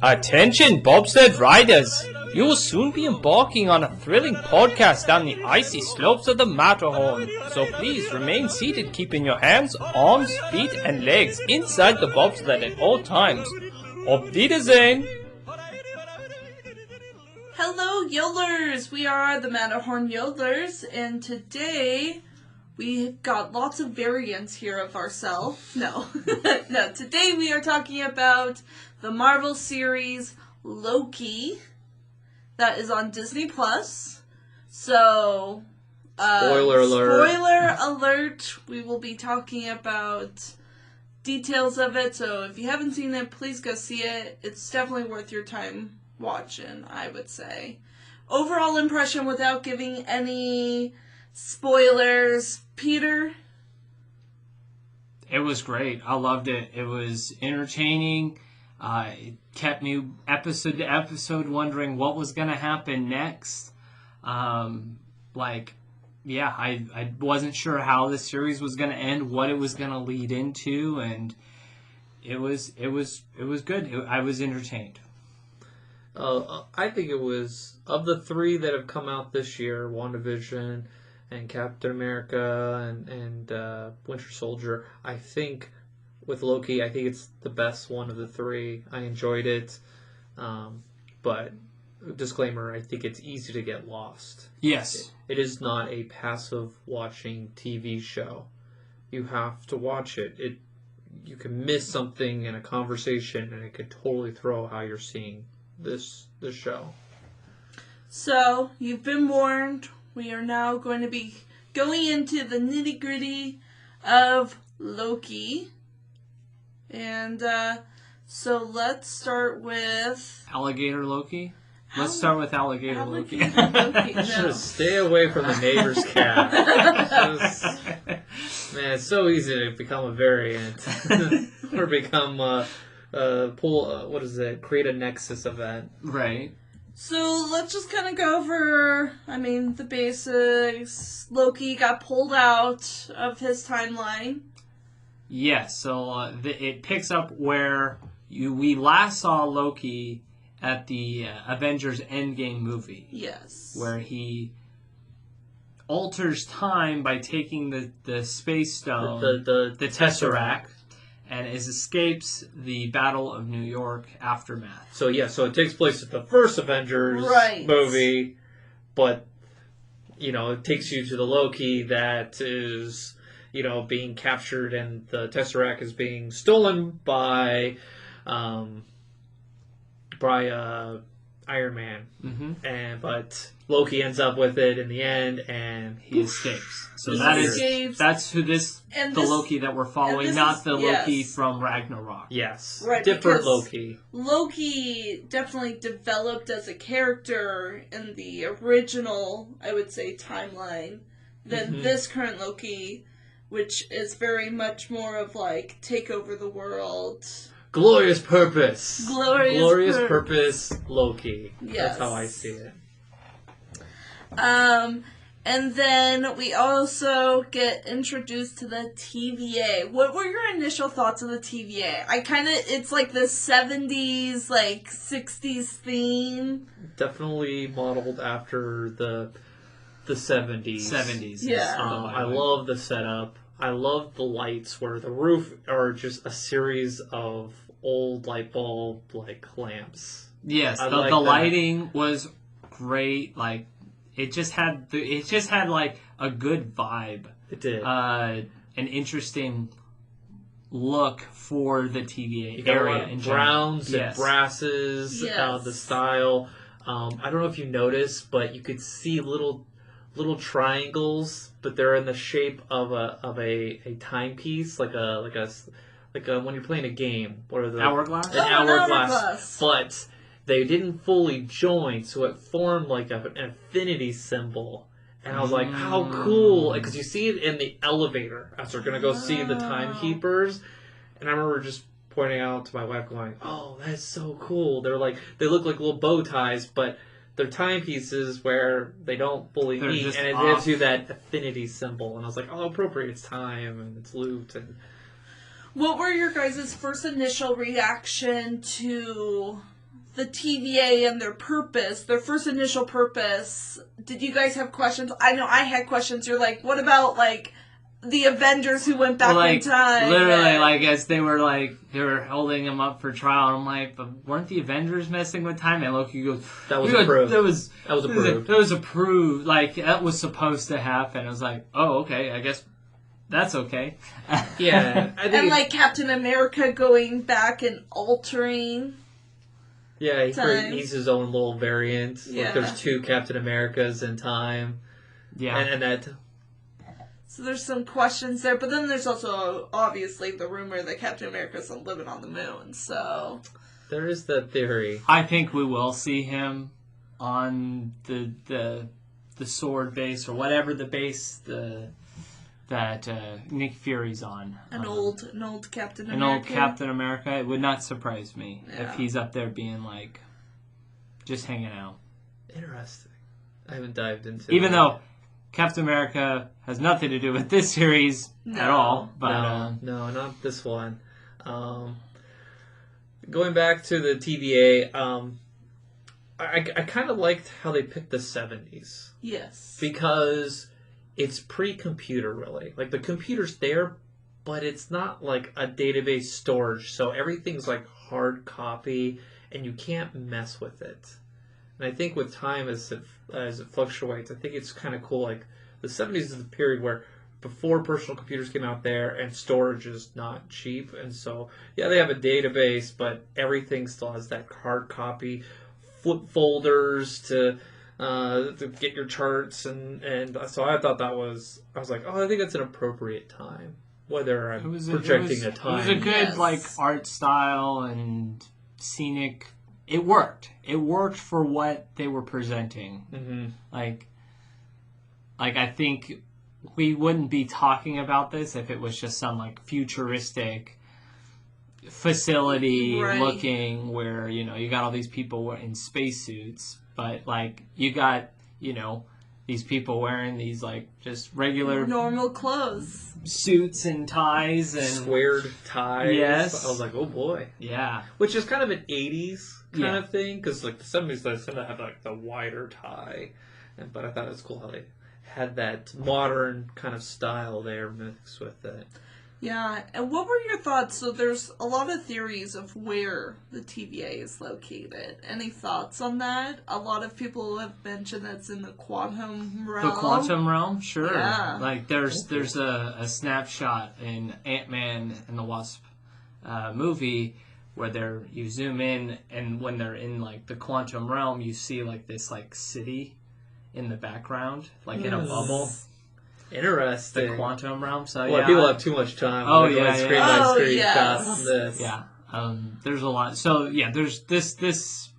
Attention bobsled riders! You will soon be embarking on a thrilling podcast down the icy slopes of the Matterhorn. So please remain seated, keeping your hands, arms, feet, and legs inside the bobsled at all times. Auf Wiedersehen! Hello, Yodelers! We are the Matterhorn Yodelers, and today we got lots of variants here of ourselves. No. No, today we are talking about the Marvel series Loki that is on Disney Plus. So, Spoiler alert. Spoiler alert. We will be talking about details of it, so if you haven't seen it, please go see it. It's definitely worth your time watching, I would say. Overall impression without giving any spoilers, Peter? It was great. I loved it. It was entertaining. It kept me episode to episode wondering what was going to happen next. I wasn't sure how the series was going to end, what it was going to lead into, and it was good. I was entertained. I think it was, of the three that have come out this year, WandaVision and Captain America and Winter Soldier, I think with Loki, I think it's the best one of the three. I enjoyed it, but disclaimer, I think it's easy to get lost. Yes. It is not a passive watching TV show. You have to watch it. You can miss something in a conversation and it could totally throw how you're seeing this show. So, you've been warned. We are now going to be going into the nitty-gritty of Loki. And, so let's start with... Alligator Loki? Let's start with Alligator Loki. Loki. No. Just stay away from the neighbor's cat. Man, it's so easy to become a variant. Or become create a Nexus event. Right. So let's just kind of go over, the basics. Loki got pulled out of his timeline. Yes, so it picks up where we last saw Loki at the Avengers Endgame movie. Yes. Where he alters time by taking the Space Stone, the Tesseract, and escapes the Battle of New York aftermath. So it takes place at the first Avengers movie, but, it takes you to the Loki that is, being captured and the Tesseract is being stolen by Iron Man. Mm-hmm. But Loki ends up with it in the end, and he escapes. So that's who the Loki that we're following, not the Loki from Ragnarok. Yes, right, different Loki. Loki definitely developed as a character in the original, I would say, timeline than this current Loki, which is very much more of like take over the world. Glorious purpose. Glorious purpose, Loki. Yes. That's how I see it. And then we also get introduced to the TVA. What were your initial thoughts of the TVA? It's like the 70s, 60s theme. Definitely modeled after the 70s. 70s. Yeah. I love the setup. I love the lights where the roof are just a series of old light bulb lamps. Yes, the lighting was great. It just had a good vibe. It did. An interesting look for the TVA area in browns and brasses. Yes. The style. I don't know if you noticed, but you could see little triangles, but they're in the shape of a timepiece, like when you're playing a game. What are the hourglass? An hourglass. But they didn't fully join, so it formed like an infinity symbol. And I was like, how cool! Because you see it in the elevator as we're gonna go see the timekeepers. And I remember just pointing out to my wife, going, "Oh, that's so cool!" They look like little bow ties, but they're timepieces where they don't fully meet, and it gives you that affinity symbol. And I was like, oh, appropriate, it's time, and it's loot. And What were your guys' first initial reaction to the TVA and their purpose? Their first initial purpose. Did you guys have questions? I know I had questions. You're like, what about, like, the Avengers who went back in time? Literally, like, as they were holding him up for trial, I'm like, but weren't the Avengers messing with time? And Loki goes, That was approved. That was approved. That was approved. Like, that was supposed to happen. I was like, oh, okay, I guess that's okay. Yeah. I think and, like, Captain America going back and altering. Yeah, he's his own little variant. Yeah. Like, there's 2 Captain Americas in time. Yeah. And that... So there's some questions there, but then there's also, obviously, the rumor that Captain America's living on the moon, so... There is that theory. I think we will see him on the sword base, or whatever the base that Nick Fury's on. An old Captain America. An old Captain America. It would not surprise me Yeah. if he's up there being, like, just hanging out. Interesting. I haven't dived into Even that. though Captain America has nothing to do with this series at all. But no, not this one. Going back to the TVA, I kind of liked how they picked the 70s. Yes. Because it's pre-computer, really. Like, the computer's there, but it's not like a database storage, so everything's like hard copy, and you can't mess with it. And I think with time, as it fluctuates, I think it's kind of cool. Like, the 70s is the period where before personal computers came out there, and storage is not cheap, and so, yeah, they have a database, but everything still has that hard copy, flip folders to get your charts, and so I thought I was like, oh, I think that's an appropriate time. Whether I'm projecting a time. It was a good, Yes. like, art style and scenic. It worked. It worked for what they were presenting. Mm-hmm. Like, I think we wouldn't be talking about this if it was just some, like, futuristic facility Right. looking where, you got all these people in spacesuits, but, like, you got, these people wearing these, like, just regular Normal clothes. suits and ties and Squared ties. Yes. I was like, oh boy. yeah. Which is kind of an 80s kind Yeah. of thing, because like the 70s they tend to have like the wider tie, but I thought it was cool how they had that modern kind of style there mixed with it. Yeah, and what were your thoughts? So there's a lot of theories of where the TVA is located. Any thoughts on that? A lot of people have mentioned that's in the quantum realm. The quantum realm, sure. Yeah. Like there's a snapshot in Ant-Man and the Wasp movie where you zoom in, and when they're in like the quantum realm, you see like this like city in the background, like in a bubble. Interesting. The quantum realm. So Well, yeah, people have too much time. Oh, They're going yeah, screen yeah. by Oh, screen yes. past this. yeah. There's a lot. So yeah, there's this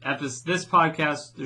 podcast.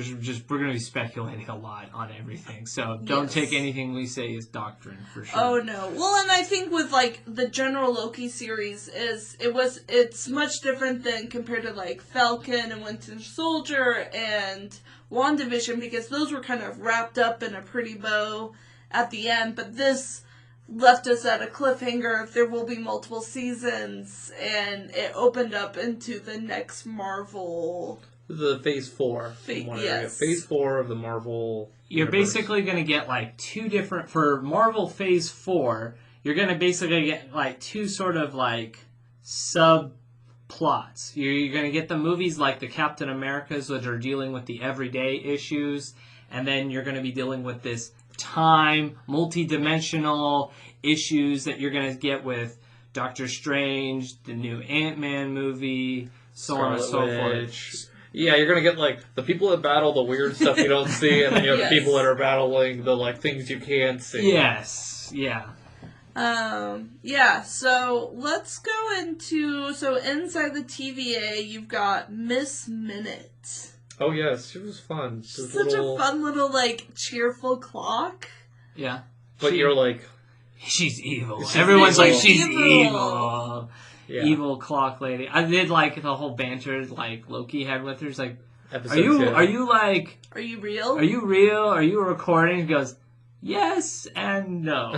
We're going to be speculating a lot on everything. So don't Yes. take anything we say as doctrine for sure. Oh no. Well, and I think with like the general Loki series it's much different than compared to like Falcon and Winter Soldier and WandaVision, because those were kind of wrapped up in a pretty bow at the end, but this left us at a cliffhanger. There will be multiple seasons, and it opened up into the next Marvel. The Phase 4. Yes. Phase 4 of the Marvel You're universe. basically going to get like two different, for Marvel Phase 4, you're going to basically get like two sort of like subplots. You're going to get the movies like the Captain Americas, which are dealing with the everyday issues, and then you're going to be dealing with this time, multi-dimensional issues that you're going to get with Doctor Strange, the new Ant-Man movie, so on and so Scarlet forth. Witch. Yeah, you're gonna get like the people that battle the weird stuff you don't see, and then you have Yes. the people that are battling the like things you can see. Yes, yeah. Yeah, so let's go into, so inside the TVA, you've got Miss Minute. Oh yes, she was fun. She was Such a fun little, like, cheerful clock. Yeah. But you're like, She's evil. She's Everyone's evil. like, she's Evil. evil. yeah. Evil clock lady. I did like the whole banter like Loki had with her. It's like, Episode are you 2. are you like, Are you real? are you real? Are you recording? He goes, yes and no.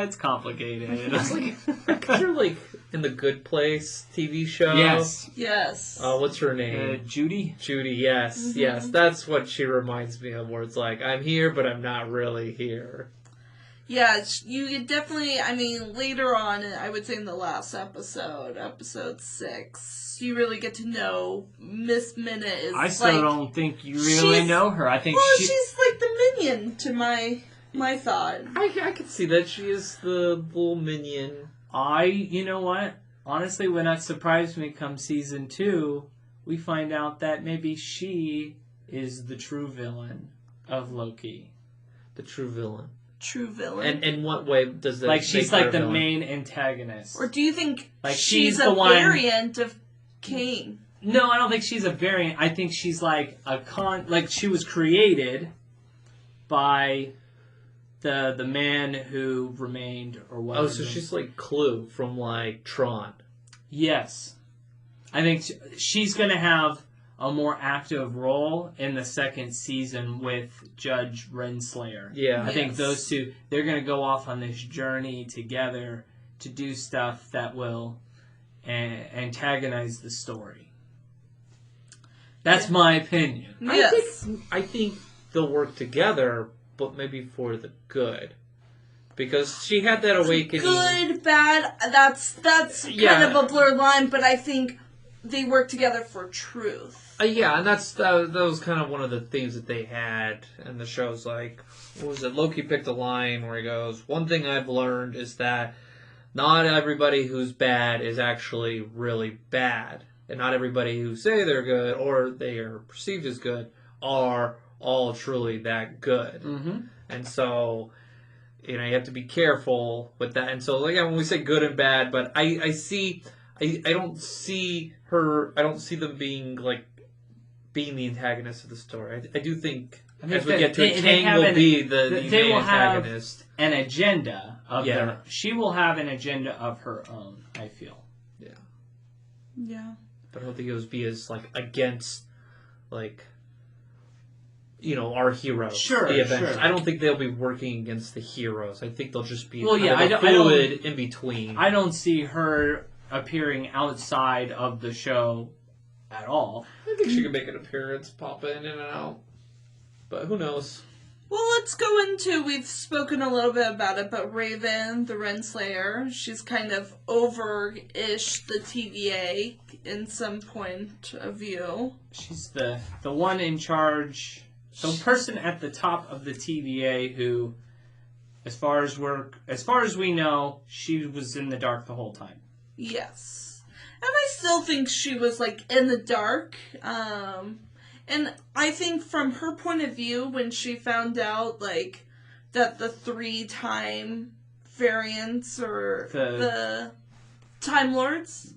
It's complicated. It's like, 'cause you're like, in the Good Place TV show? Yes. Yes. What's her name? Judy? Judy, yes. Mm-hmm. Yes, that's what she reminds me of, where it's like, I'm here, but I'm not really here. Yeah, you definitely, I mean, later on, I would say in the last episode 6, you really get to know Miss Minute is I still don't think you really know her. I think she's like the minion to my thought. I can see that. She is the little minion. You know what? Honestly, would not surprise me come season 2, we find out that maybe she is the true villain of Loki. The true villain. True villain. And in what way does that she's make her like the villain? main antagonist? Or do you think she's a the one... variant of Kang? No, I don't think she's a variant. I think she's like she was created by the man who remained or whatever. Oh, so she's like Clue from like Tron. Yes. I think she's going to have a more active role in the second season with Judge Renslayer. Yeah. I think those two, they're going to go off on this journey together to do stuff that will antagonize the story. That's my opinion. Yes. I think they'll work together, but maybe for the good. Because she had that awakening. Good, bad, that's kind of a blurred line, but I think they work together for truth. Yeah, and that was kind of one of the themes that they had in the shows. Like, what was it? Loki picked a line where he goes, "One thing I've learned is that not everybody who's bad is actually really bad. And not everybody who say they're good or they are perceived as good are all truly that good." Mm-hmm. And so, you have to be careful with that. And so, when we say good and bad, but I don't see them being the antagonist of the story. I do think as we get to it, Kang will be the main antagonist. An agenda of she will have an agenda of her own, I feel. Yeah. Yeah. But I don't think it would be as against our heroes. Sure, the Avengers. sure. I don't think they'll be working against the heroes. I think they'll just be fluid in between. I don't see her appearing outside of the show at all. I think she could make an appearance, pop in and out. But who knows? Well, let's go into, we've spoken a little bit about it, but Raven, the Renslayer, she's kind of over-ish the TVA in some point of view. She's the one in charge, the person at the top of the TVA who, as far as we know, she was in the dark the whole time. Yes. And I still think she was, in the dark. And I think from her point of view, when she found out, that the 3-time variants or the Time Lords...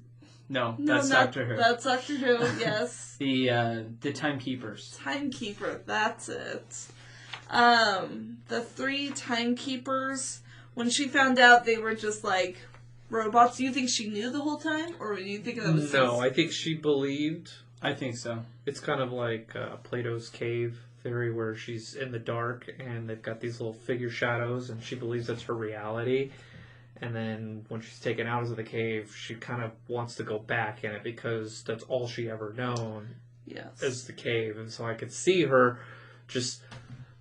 No, that's Doctor Who. That's Doctor Who, yes. The Timekeepers. Timekeeper, that's it. The 3 Timekeepers, when she found out they were just, robots, do you think she knew the whole time? Or do you think that was... No, I think she believed... I think so. It's kind of like Plato's cave theory where she's in the dark and they've got these little figure shadows and she believes that's her reality. And then when she's taken out of the cave, she kind of wants to go back in it because that's all she ever known is the cave. And so I could see her just...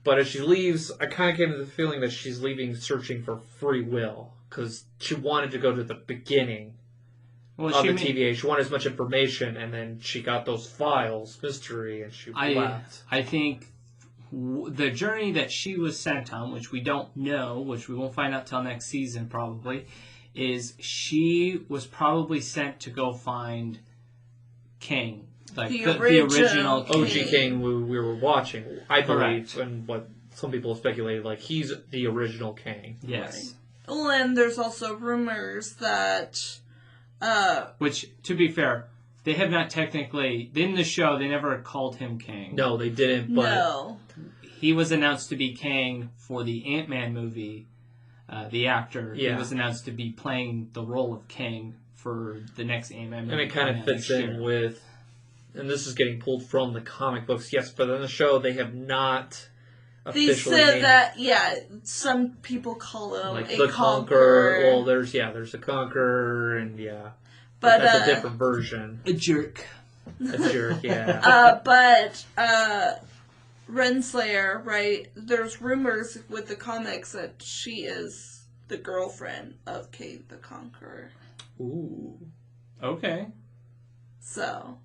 But as she leaves, I kind of came to the feeling that she's leaving searching for free will because she wanted to go to the beginning of the TVA. She wanted as much information, and then she got those files, mystery, and she left. I think the journey that she was sent on, which we don't know, which we won't find out till next season probably, is she was probably sent to go find Kang. The original Kang. OG Kang we were watching, I believe, and what some people have speculated, he's the original Kang. Yes. Right. Well, and there's also rumors that... Which, to be fair, they have not technically... In the show, they never called him Kang. No, they didn't, but... No. He was announced to be Kang for the Ant-Man movie. The actor. Yeah. He was announced to be playing the role of Kang for the next Ant-Man movie. And it kind of fits in with... And this is getting pulled from the comic books, yes, but in the show, they have not They officially said named. that, some people call him Like a the conqueror. Well, there's a Conqueror, and but that's a different version. A jerk. A jerk, yeah. But Renslayer, right? There's rumors with the comics that she is the girlfriend of Kate the Conqueror. Ooh. Okay. So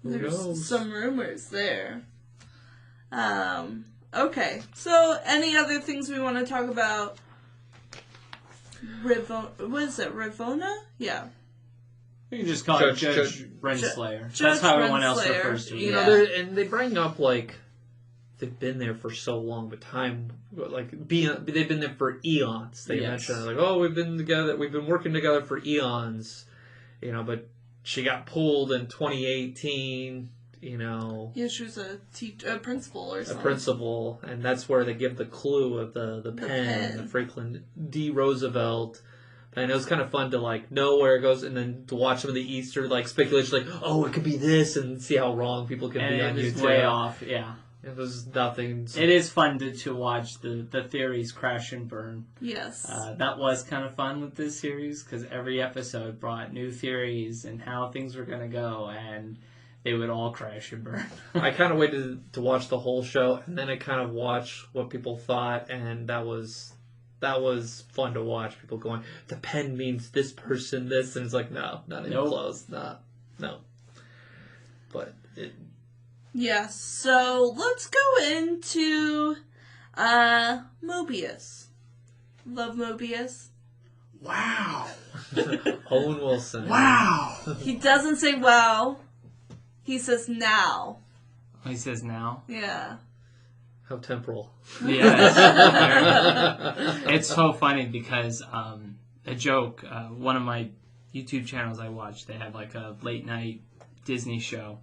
Who there's knows? some rumors there. Okay. So any other things we want to talk about? What is it? Ravonna? Yeah. You can just call it Judge Judge Renslayer. Judge That's how everyone else Renslayer. refers to it. You Yeah. know, and they bring up like they've been there for so long, but time they've been there for eons. They Yes. mentioned like, oh, we've been working together for eons. You know, but she got pulled in 2018. You know, Yeah, she was a principal or a something. principal, and that's where they give the clue of the pen, the Franklin D. Roosevelt. And it was kind of fun to like know where it goes, and then to watch some of the Easter like speculation, like, oh, it could be this, and see how wrong people can be on And it was YouTube. way off, yeah. It was nothing. It is fun to watch the theories crash and burn. Yes. That was kind of fun with this series, because every episode brought new theories and how things were going to go, and they would all crash and burn. I kind of waited to watch the whole show, and then I kind of watched what people thought, and that was fun to watch. People going, the pen means this person, this, and it's like, no, not even close, no. But Yes, so let's go into Mobius. Love Mobius. Wow. Owen Wilson. Wow. He doesn't say wow. He says now. He says now. Yeah. How temporal. Yeah. It's so funny because a joke, one of my YouTube channels I watch, they have like a late night Disney show,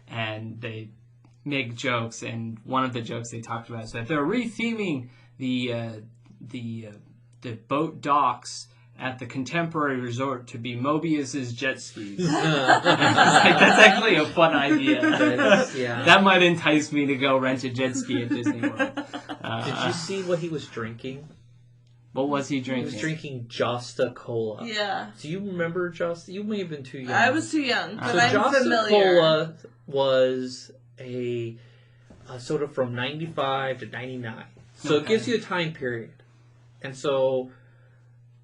and they make jokes, and one of the jokes they talked about is that they're retheming the boat docks at the Contemporary Resort to be Mobius's jet skis. That's actually a fun idea. Yeah. That might entice me to go rent a jet ski at Disney World. Did you see what he was drinking? What was he He drinking? was drinking Josta Cola. Yeah. Do you remember Josta? You may have been too young. I was too young, but So I'm Josta familiar. Cola was a soda from 95 to 99. So it Okay. gives you a time period. And so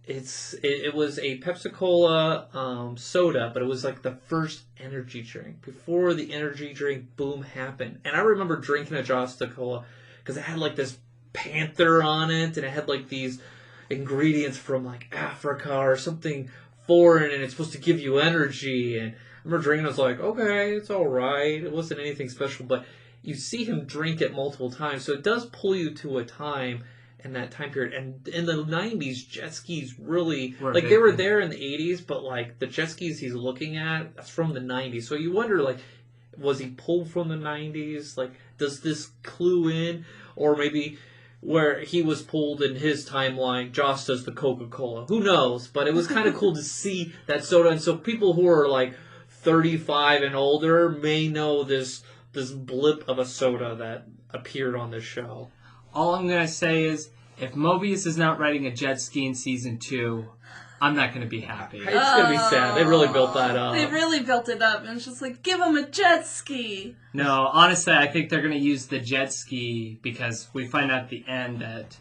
it was a Pepsi Cola soda, but it was like the first energy drink before the energy drink boom happened. And I remember drinking a Josta Cola because it had like this panther on it, and it had like these ingredients from like Africa or something foreign, and it's supposed to give you energy. And I remember drinking it, I was like, okay, it's all right. It wasn't anything special, but you see him drink it multiple times, so it does pull you to a time in that time period. And in the 90s, jet skis really, like they were there in the 80s, but like the jet skis he's looking at, that's from the 90s. So you wonder, like, was he pulled from the 90s? Like, does this clue in? Or maybe where he was pulled in his timeline, Joss does the Coca-Cola. Who knows? But it was kind of cool to see that soda. And so people who are like 35 and older may know this blip of a soda that appeared on this show. All I'm going to say is, if Mobius is not writing a jet ski in season 2, I'm not going to be happy. It's going to be sad. They really built that up. They really built it up, and it's just like, give him a jet ski. No, honestly, I think they're going to use the jet ski because we find out at the end that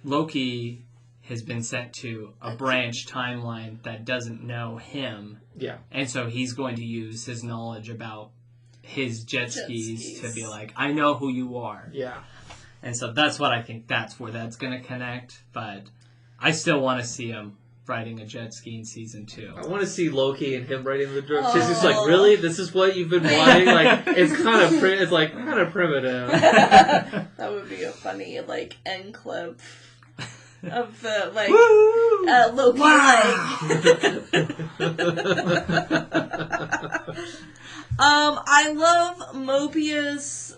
Loki has been sent to a branch timeline that doesn't know him. Yeah. And so he's going to use his knowledge about his jet skis to be like, I know who you are. Yeah. And so that's what I think, that's where that's going to connect. But I still want to see him riding a jet ski in season 2. I want to see Loki and him writing the jokes. He's just like, really? This is what you've been wanting? Like, it's kind of primitive. That would be a funny, like, end clip of the, like, Loki, I love Mobius'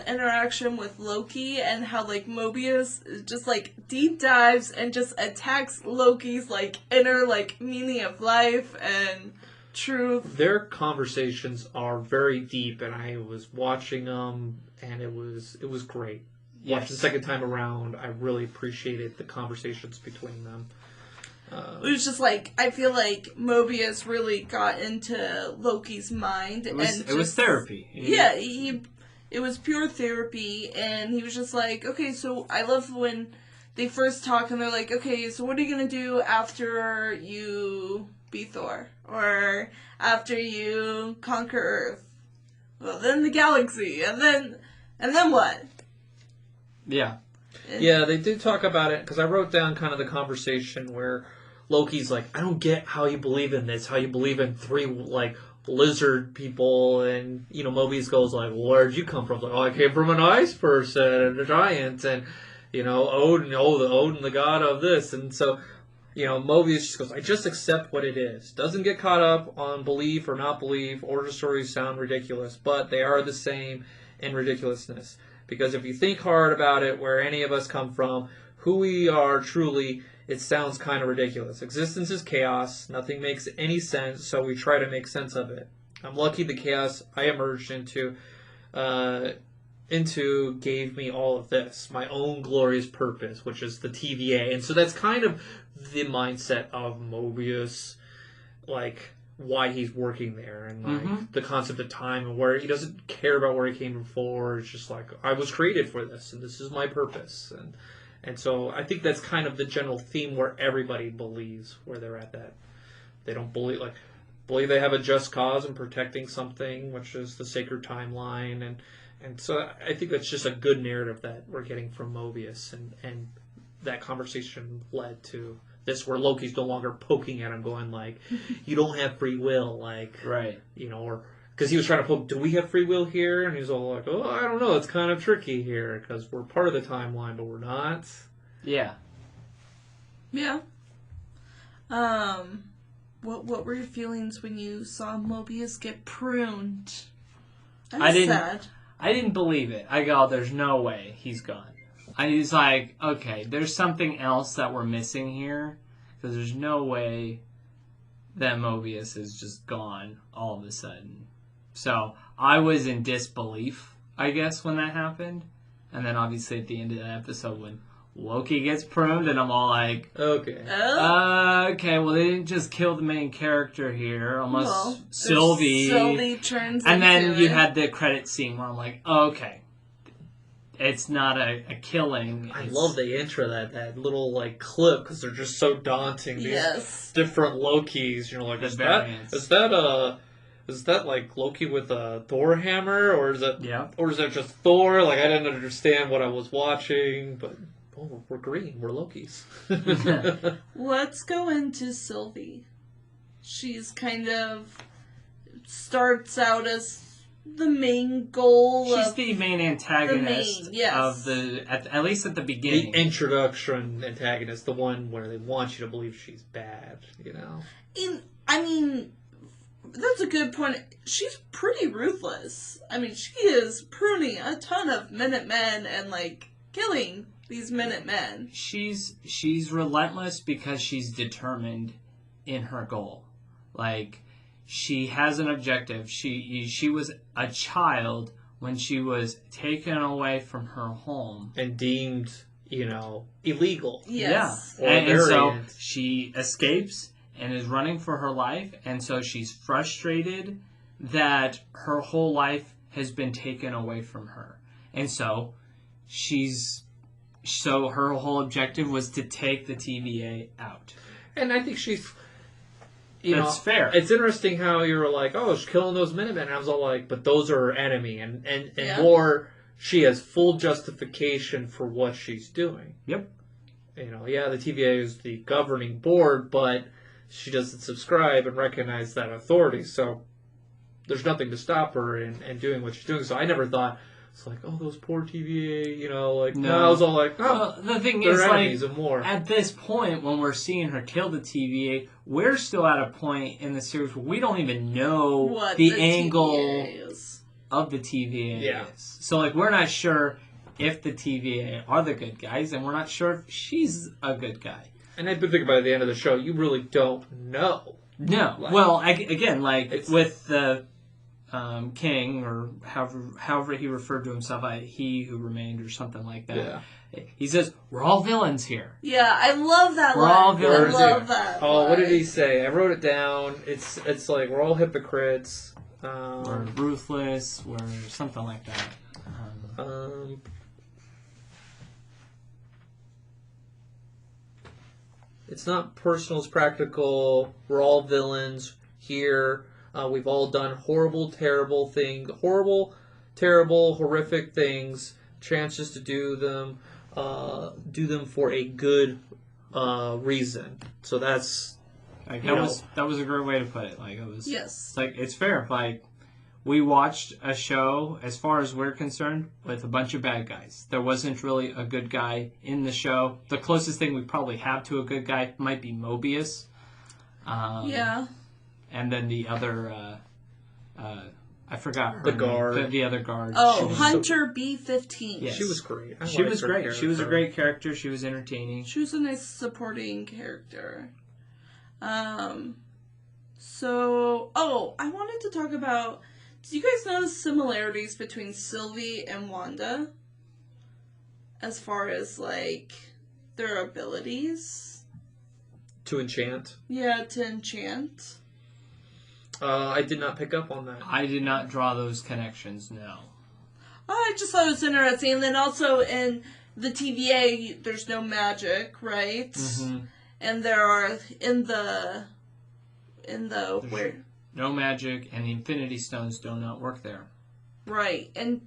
interaction with Loki and how, like, Mobius just, like, deep dives and just attacks Loki's, like, inner, like, meaning of life and Truth. Their conversations are very deep, and I was watching them, and it was great. Yes. Watching the second time around, I really appreciated the conversations between them. It was just like, I feel like Mobius really got into Loki's mind. It was just, therapy. Yeah, it was pure therapy, and he was just like, okay, so I love when they first talk and they're like, okay, so what are you going to do after you beat Thor? Or after you conquer Earth? Well, then the galaxy, and then what? Yeah. Yeah, they did talk about it, because I wrote down kind of the conversation where Loki's like, I don't get how you believe in this, how you believe in 3, like, lizard people, and, you know, Mobius goes like, well, where'd you come from? Like, oh, I came from an ice person, and a giant, and, you know, Odin, Odin, the god of this, and so, you know, Mobius just goes, I just accept what it is. Doesn't get caught up on belief or not belief. Origin stories sound ridiculous, but they are the same in ridiculousness. Because if you think hard about it, where any of us come from, who we are truly, it sounds kind of ridiculous. Existence is chaos. Nothing makes any sense, so we try to make sense of it. I'm lucky the chaos I emerged into gave me all of this, my own glorious purpose, which is the TVA. And so that's kind of the mindset of Mobius, like why he's working there, and like the concept of time, and where he doesn't care about where he came before. It's just like, I was created for this, and this is my purpose. And so I think that's kind of the general theme where everybody believes where they're at. That they don't believe they have a just cause in protecting something, which is the sacred timeline, and so I think that's just a good narrative that we're getting from Mobius, and that conversation led to this, where Loki's no longer poking at him, going like, "You don't have free will," like, right, you know, or because he was trying to poke, "Do we have free will here?" And he's all like, "Oh, I don't know. It's kind of tricky here because we're part of the timeline, but we're not." Yeah. Yeah. What were your feelings when you saw Mobius get pruned? I didn't believe it. I go, there's no way he's gone. I was like, okay, there's something else that we're missing here, because there's no way that Mobius is just gone all of a sudden. So I was in disbelief, I guess, when that happened. And then obviously at the end of the episode when Loki gets pruned, and I'm all like, okay, okay, well, they didn't just kill the main character here, unless Sylvie turns and then into you it. had the credit scene where I'm like, okay, it's not a killing. I love the intro, that little like clip, because they're just so daunting. These different Lokis, you know, like is that like Loki with a Thor hammer, or is that just Thor? Like, I didn't understand what I was watching, but we're green, we're Lokis. Let's go into Sylvie. She's kind of starts out as the main goal. She's the main antagonist of at least at the beginning. The introduction antagonist, the one where they want you to believe she's bad, you know? I mean, that's a good point. She's pretty ruthless. I mean, she is pruning a ton of Minutemen and, like, killing these Minutemen. She's relentless because she's determined in her goal. Like, she has an objective. She was a child when she was taken away from her home and deemed, you know, illegal. Yes. Yeah, and so she escapes and is running for her life, and so she's frustrated that her whole life has been taken away from her, and so her whole objective was to take the TVA out. And I think she's, that's fair. It's interesting how you were like, oh, she's killing those Minutemen. And I was all like, but those are her enemy. And more, she has full justification for what she's doing. Yep. You know, the TVA is the governing board, but she doesn't subscribe and recognize that authority. So there's nothing to stop her in doing what she's doing. So I never thought, it's like, oh, those poor TVA, you know, like, no. I was all like, oh, well, the thing is, like, more. At this point, when we're seeing her kill the TVA, we're still at a point in the series where we don't even know what the angle of the TVA is. So, like, we're not sure if the TVA are the good guys, and we're not sure if she's a good guy. And I think about at the end of the show, you really don't know. No. Like, Well, again, like it's- with the king, or however he referred to himself, he who remained, or something like that. Yeah. He says, "We're all villains here." Yeah, I love that We're line. all I villains love here. that. Oh, what did he line. say? I wrote it down. It's like we're all hypocrites. We're ruthless. We're something like that. It's not personal, it's practical. We're all villains here. We've all done horrible, terrible, horrific things. Chances to do them for a good reason. So that's Like You know. that was a great way to put it. Like it was. Yes. It's like it's fair. Like we watched a show, as far as we're concerned, with a bunch of bad guys. There wasn't really a good guy in the show. The closest thing we probably have to a good guy might be Mobius. Yeah. And then the other, I forgot her The name. guard. The other guard. Oh, She was- Hunter B-15. Yes. She was great. She was great. She was a great character. She was entertaining. She was a nice supporting character. So, I wanted to talk about, do you guys notice similarities between Sylvie and Wanda? As far as, like, their abilities? To enchant. Yeah, to enchant. I did not pick up on that. I did not draw those connections, no. I just thought it was interesting. And then also in the TVA, there's no magic, right? Mm-hmm. And there are, in the where... No magic, and the Infinity Stones do not work there. Right, and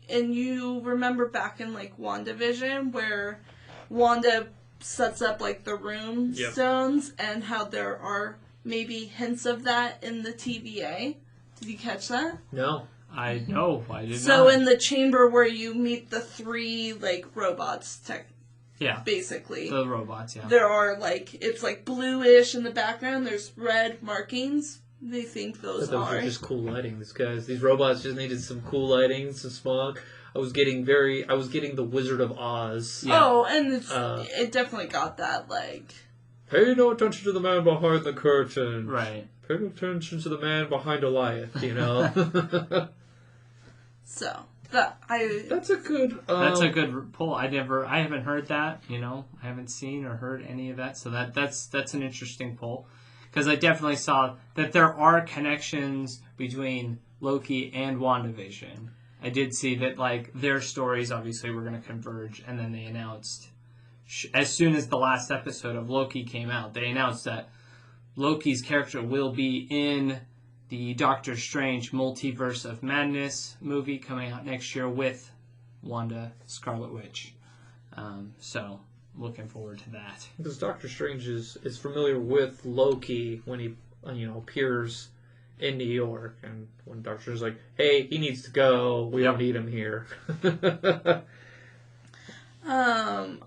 you remember back in, like, WandaVision, where Wanda sets up, like, the rune Yep. stones, and how there are maybe hints of that in the TVA? Did you catch that? No. I did not. So in the chamber where you meet the three, like, robots, Yeah. basically, The robots, yeah. there are, like, it's, like, bluish in the background, there's red markings. They think those Those are. were just cool lighting. These robots just needed some cool lighting, some smog. I was getting the Wizard of Oz. Yeah. Oh, and it definitely got that, like... Pay no attention to the man behind the curtain. Right. Pay no attention to the man behind Goliath, you know? So, That's a good... That's a good pull. I haven't heard that, I haven't seen or heard any of that, so that's an interesting pull. Because I definitely saw that there are connections between Loki and WandaVision. I did see that, like, their stories obviously were going to converge, and then they announced, as soon as the last episode of Loki came out, they announced that Loki's character will be in the Doctor Strange Multiverse of Madness movie coming out next year with Wanda, Scarlet Witch. So, looking forward to that. Because Doctor Strange is familiar with Loki when he appears in New York, and when Doctor Strange is like, hey, he needs to go, we don't need him here.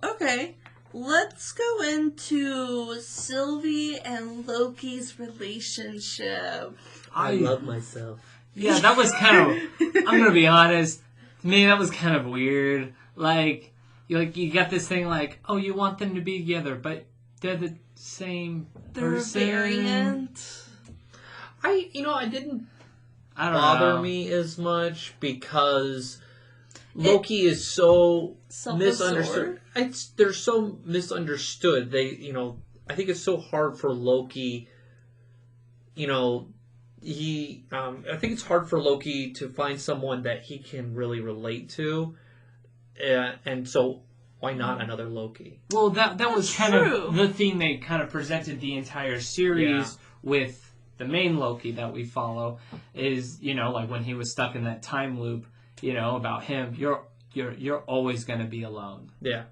okay. Let's go into Sylvie and Loki's relationship. I love myself. Yeah, that was kind of, I'm going to be honest, to me that was kind of weird. Like you got this thing like, oh, you want them to be together, but they're the same They're person. variant. I didn't I don't bother know. me as much because Loki is so misunderstood. They're so misunderstood. I think it's so hard for Loki. I think it's hard for Loki to find someone that he can really relate to, and so why not another Loki? Well, that was kind true. of the theme they kind of presented the entire series with the main Loki that we follow is, like when he was stuck in that time loop, about him, you're always going to be alone, Yeah.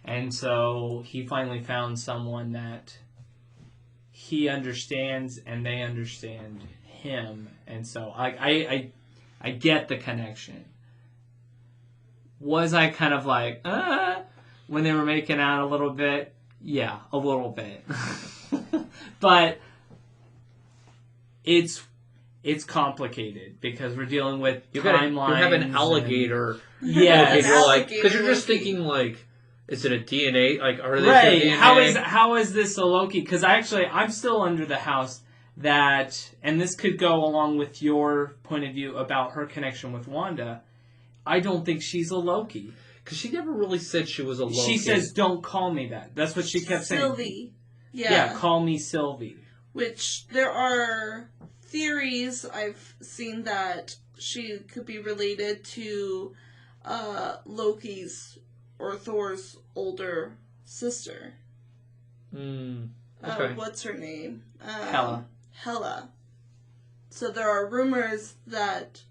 And so he finally found someone that he understands and they understand him. And so I get the connection. Was I kind of like, when they were making out a little bit? Yeah, a little bit. But it's complicated because we're dealing with timelines. You have an alligator. Yes. Because you're just thinking like, Is it a DNA? Like, are they Right. DNA? How is this a Loki? Because I'm still under the house that, and this could go along with your point of view about her connection with Wanda. I don't think she's a Loki. Because she never really said she was a Loki. She says, "Don't call me that." That's what she kept saying. Sylvie. Yeah, call me Sylvie. Which there are theories I've seen that she could be related to Loki's or Thor's older sister. Okay. What's her name? Hela. Hela. So there are rumors that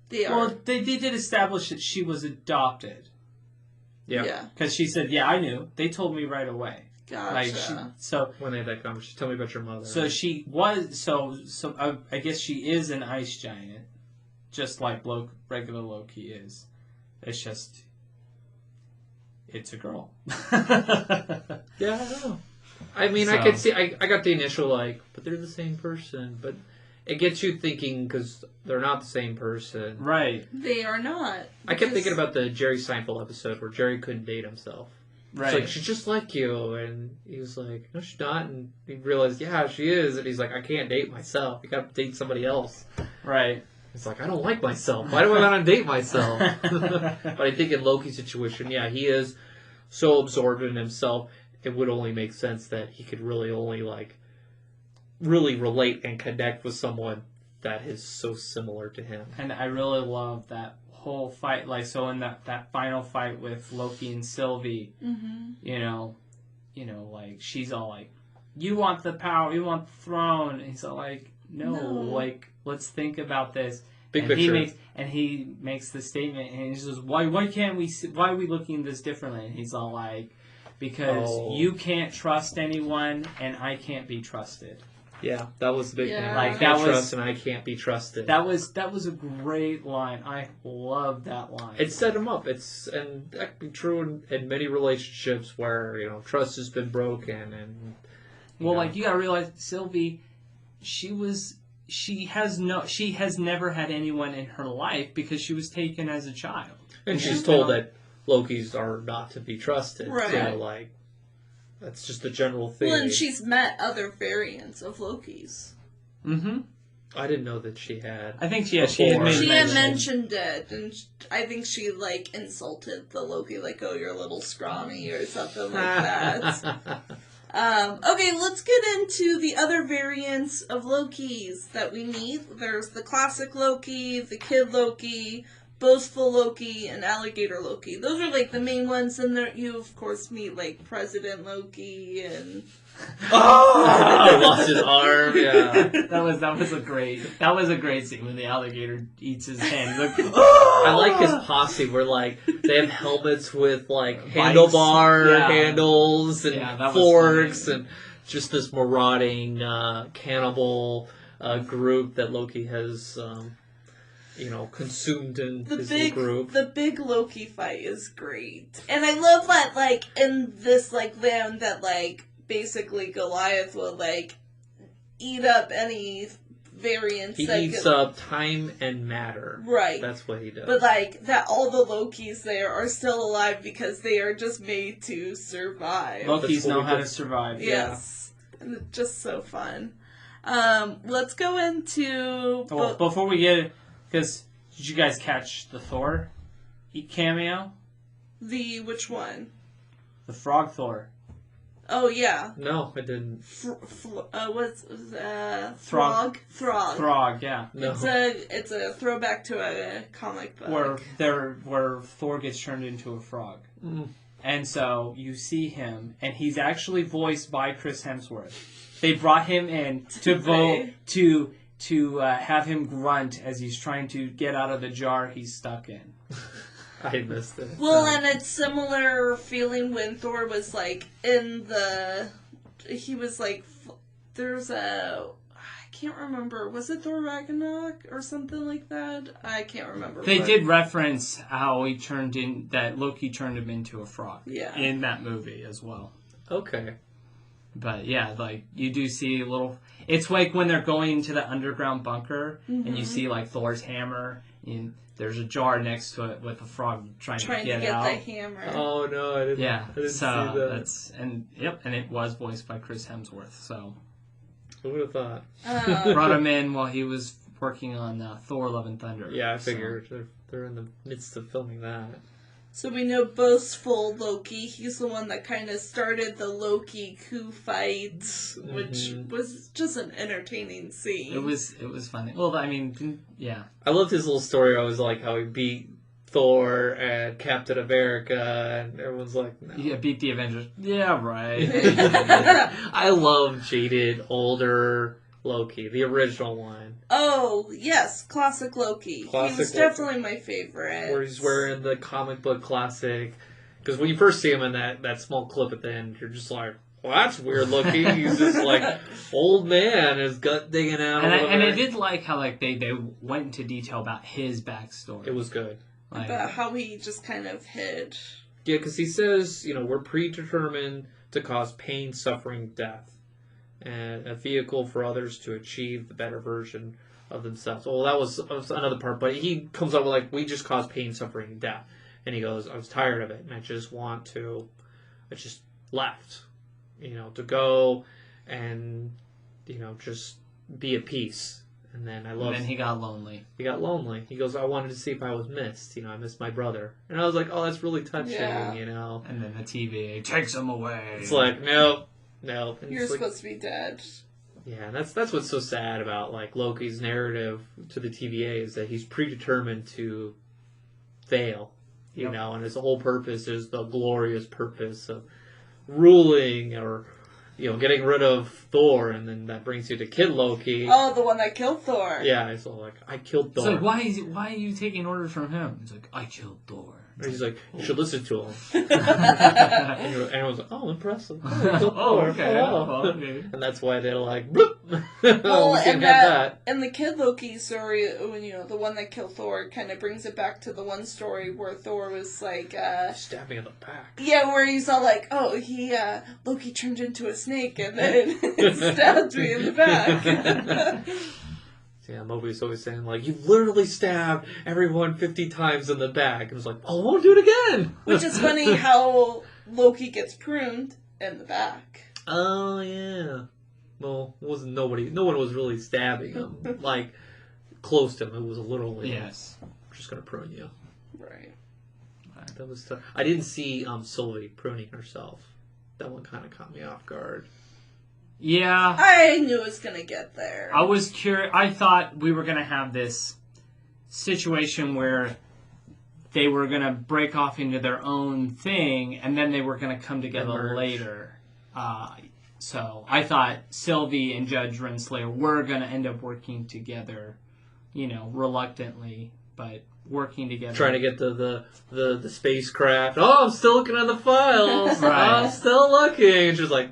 they are... Well, they did establish that she was adopted. Yeah. Because she said, "Yeah, I knew. They told me right away." Gotcha. When they had that conversation, tell me about your mother. So she was. So I guess she is an ice giant, just like regular Loki is. It's just, it's a girl. Yeah, I know. I mean, I could see. I got the initial but they're the same person. But it gets you thinking because they're not the same person. Right. They are not. I kept thinking about the Jerry Seinfeld episode where Jerry couldn't date himself. Right. It's like, she's just like you. And he was like, no, she's not. And he realized, yeah, she is. And he's like, I can't date myself. You got to date somebody else. Right. It's like, I don't like myself. Why do I want to date myself? But I think in Loki's situation, yeah, he is so absorbed in himself, it would only make sense that he could really only, really relate and connect with someone that is so similar to him. And I really love that whole fight. So in that final fight with Loki and Sylvie, she's all like, "You want the power, you want the throne." And he's all like, no. Let's think about this. Big picture. He makes the statement, and he says, why can't we why are we looking at this differently? And he's all like, because you can't trust anyone, and I can't be trusted. Yeah, that was the big thing. Like, that trust, and I can't be trusted. That was a great line. I love that line. It set him up. And that can be true in many relationships where trust has been broken, and you gotta realize, Sylvie, she has never had anyone in her life because she was taken as a child. And she's told that Lokis are not to be trusted. Right. So, that's just a general thing. Well, and she's met other variants of Lokis. Mm-hmm. I didn't know that she had. I think she had mentioned it, and I think she insulted the Loki, "Oh, you're a little scrawny" or something like that. Okay, let's get into the other variants of Lokis that we meet. There's the classic Loki, the kid Loki, boastful Loki, and alligator Loki. Those are the main ones, and there you of course meet President Loki and He lost his arm. Yeah, that was a great scene when the alligator eats his hand. I like his posse where they have helmets with handlebar handles and forks and just this marauding cannibal group that Loki has consumed in his group. The big Loki fight is great. And I love that, in this, land that, basically Goliath will, eat up any variants. He eats up time and matter. Right. That's what he does. But, that all the Lokis there are still alive because they are just made to survive. Lokis know how to survive. Yes. Yeah. And it's just so fun. Let's go into... before we get... Because, did you guys catch the Thor cameo? Which one? The Frog Thor. Oh, yeah. No, I didn't. What's Throg? Throg. Throg, yeah. No. It's a throwback to a comic book. Where Thor gets turned into a frog. Mm. And so, you see him, and he's actually voiced by Chris Hemsworth. They brought him in to have him grunt as he's trying to get out of the jar he's stuck in. I missed it. Well, and it's similar feeling when Thor was there's a, I can't remember, was it Thor Ragnarok or something like that? I can't remember. They did reference how that Loki turned him into a frog. Yeah. In that movie as well. Okay. But yeah, like you do see little. It's like when they're going into the underground bunker, and you see like Thor's hammer, and there's a jar next to it with a frog trying to get out. the hammer. Oh no, I didn't. Yeah, I didn't so see that. that's and it was voiced by Chris Hemsworth. So Who would have thought? brought him in while he was working on Thor: Love and Thunder. Yeah, I figured they're in the midst of filming that. So we know boastful Loki. He's the one that kind of started the Loki coup fight, which was just an entertaining scene. It was funny. Well, I mean, yeah. I loved his little story. I was like how he beat Thor and Captain America, and everyone's like, no. Yeah, beat the Avengers. Yeah, right. I love jaded, older Loki, the original one. Oh, yes, classic Loki. Classic he was Loki. definitely my favorite. Where he's wearing the comic book classic. Because when you first see him in that small clip at the end, you're just like, well, that's weird looking. He's just like, old man, his gut digging out. And I did like how like they went into detail about his backstory. It was good. Like, About how he just kind of hid. Yeah, because he says, we're predetermined to cause pain, suffering, death. And a vehicle for others to achieve the better version of themselves. Well, that was another part, but he comes up with like, we just cause pain, suffering, and death. And he goes, I was tired of it, and I just left, to go and, just be at peace. And then and then he got lonely. He got lonely. He goes, I wanted to see if I was missed. I missed my brother. And I was like, oh, that's really touching, Yeah. And then the TVA takes him away. it's like, no. And You're it's like, supposed to be dead. yeah, and that's what's so sad about like Loki's narrative to the TVA is that he's predetermined to fail, and his whole purpose is the glorious purpose of ruling or getting rid of Thor, and then that brings you to Kid Loki. Oh, the one that killed Thor. Yeah, it's all like, I killed Thor. It's like, why are you taking orders from him? He's like, I killed Thor. And he's like, you should listen to him. And everyone's like, oh, impressive. Oh, he killed Thor. okay. Oh, wow. Well, okay. And that's why they're like, bloop. Well, we can't and have that. And the Kid Loki story, when the one that killed Thor, kind of brings it back to the one story where Thor was like, Stab me in the back. yeah, where he's all like, oh, Loki turned into a snake and then stabbed me in the back. Yeah, Moby's always saying, like, you've literally stabbed everyone 50 times in the back. And it's like, oh, I won't do it again. Which is funny how Loki gets pruned in the back. Oh, yeah. Well, no one was really stabbing him, like, close to him. It was literally, Yes. I'm just going to prune you. Right. That was tough. I didn't see Sylvie pruning herself. That one kind of caught me off guard. Yeah. I knew it was going to get there. I was curious. I thought we were going to have this situation where they were going to break off into their own thing, and then they were going to come together Emerge. later. So I thought Sylvie and Judge Renslayer were going to end up working together, reluctantly, but working together. Trying to get the spacecraft. Oh, I'm still looking on the files. Right. I'm still looking. And she's like,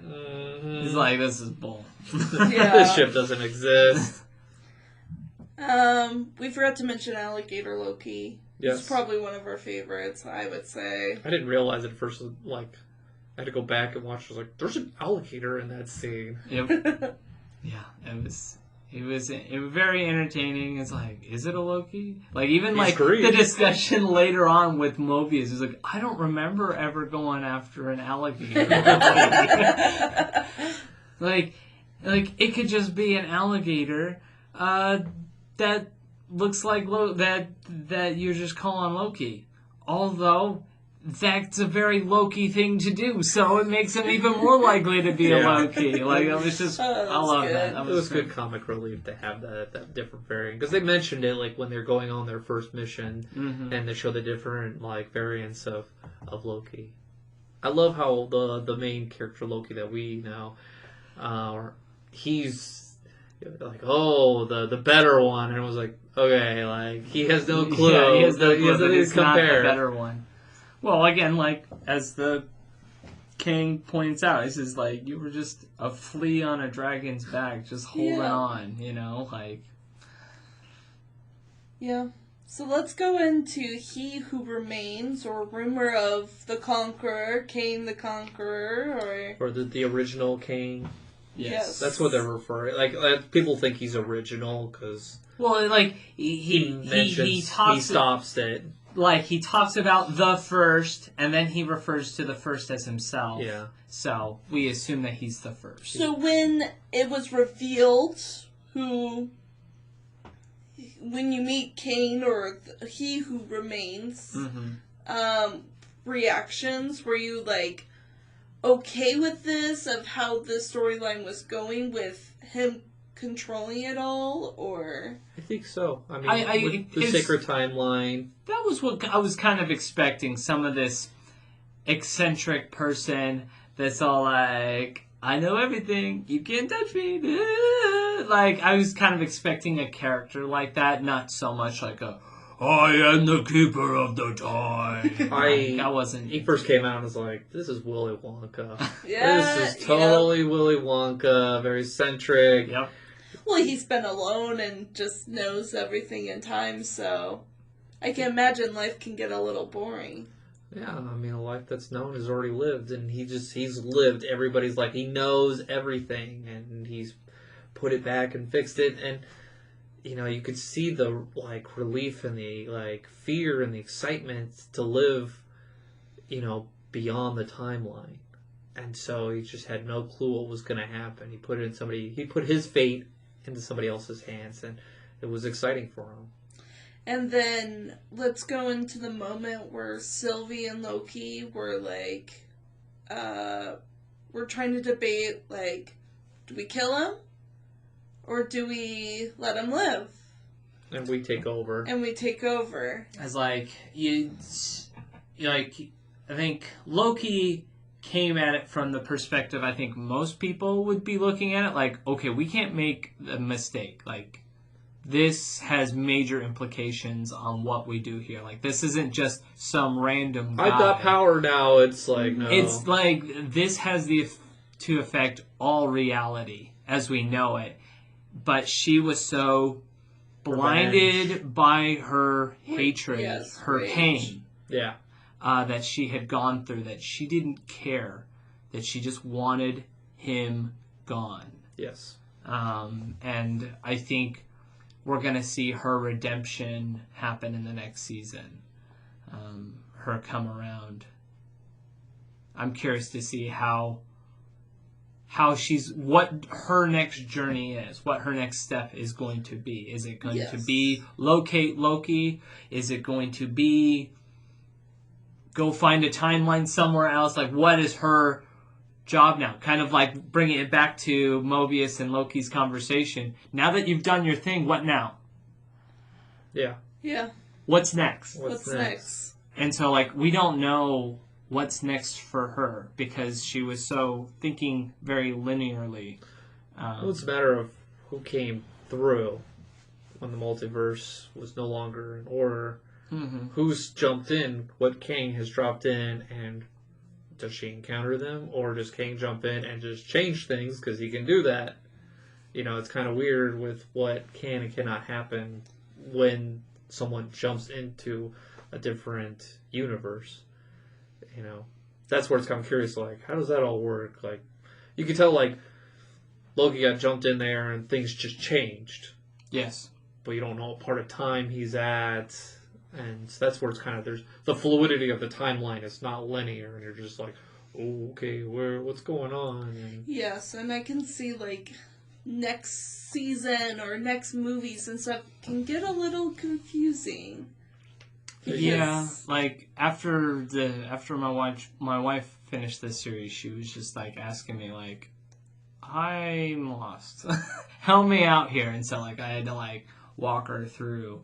He's like, this is bull. Yeah. This ship doesn't exist. We forgot to mention Alligator Loki. Yes. He's probably one of our favorites, I would say. I didn't realize at first, like, I had to go back and watch. I was like, there's an alligator in that scene. Yep. Yeah, it was very entertaining. It's like, is it a Loki? Like, even He's like green. the discussion later on with Mobius is like, I don't remember ever going after an alligator. like it could just be an alligator that looks like that you're just calling Loki. Although that's a very Loki thing to do, so it makes him even more likely to be a Yeah. Loki. Like, it was just, I love good. that. It was good comic relief to have that different variant. Because they mentioned it, like, when they're going on their first mission, and they show the different, like, variants of Loki. I love how the main character Loki that we know, he's like, oh, the better one, and it was like, okay, like, he has no clue. Yeah, he has no clue that nothing it's to compare. not the better one. Well, again, like, as the king points out, he says, like, you were just a flea on a dragon's back, just holding on, like... Yeah. So let's go into He Who Remains, or Rumor of the Conqueror, Kane the Conqueror, Or the original Kane. Yes. That's what they're referring. Like people think he's original because Well, like he stops it. Like he talks about the first, and then he refers to the first as himself. Yeah. So we assume that he's the first. So when it was revealed when you meet Kane or He Who Remains, reactions, were you like okay with this, of how the storyline was going with him controlling it all, or? I think so. I mean, with the sacred timeline. That was what I was kind of expecting. Some of this eccentric person that's all like, I know everything, you can't touch me. Like, I was kind of expecting a character like that, not so much like I am the keeper of the time. I wasn't. He first came out and was like, this is Willy Wonka. Yeah, this is totally Willy Wonka, very eccentric. Yep. Well, he's been alone and just knows everything in time, so I can imagine life can get a little boring. Yeah, I mean, a life that's known is already lived, and he's lived everybody's life. He knows everything, and he's put it back and fixed it, and you could see the relief and the fear and the excitement to live, beyond the timeline. And so he just had no clue what was going to happen. He put his fate into somebody else's hands, and it was exciting for him. And then let's go into the moment where Sylvie and Loki were we're trying to debate, do we kill him? Or do we let him live? And we take over. As I think Loki came at it from the perspective I think most people would be looking at it. Like, okay, we can't make a mistake. Like, this has major implications on what we do here. Like, this isn't just some random guy. I've got power now. It's like, no. It's like, this has to affect all reality as we know it. But she was so blinded by her hatred, her pain, that she had gone through, that she didn't care, that she just wanted him gone. Yes. And I think we're going to see her redemption happen in the next season. Her come around. I'm curious to see what her next journey is, what her next step is going to be. Is it going to be locate Loki? Is it going to be go find a timeline somewhere else? Like, what is her job now? Kind of like bringing it back to Mobius and Loki's conversation. Now that you've done your thing, what now? Yeah. Yeah. What's next? What's next? And so, we don't know what's next for her because she was so thinking very linearly. Well, it's a matter of who came through when the multiverse was no longer in order. Mm-hmm. Who's jumped in, what Kang has dropped in, and does she encounter them? Or does Kang jump in and just change things because he can do that? It's kind of weird with what can and cannot happen when someone jumps into a different universe. That's where it's kind of curious, how does that all work? You can tell, Loki got jumped in there and things just changed. Yes. But you don't know what part of time he's at. And so that's where it's kind of, there's the fluidity of the timeline is not linear. And you're just like, oh, okay, what's going on? And yes, and I can see, next season or next movies and stuff can get a little confusing. Yeah, after my wife finished this series, she was just asking me I'm lost, help me out here, and so I had to walk her through,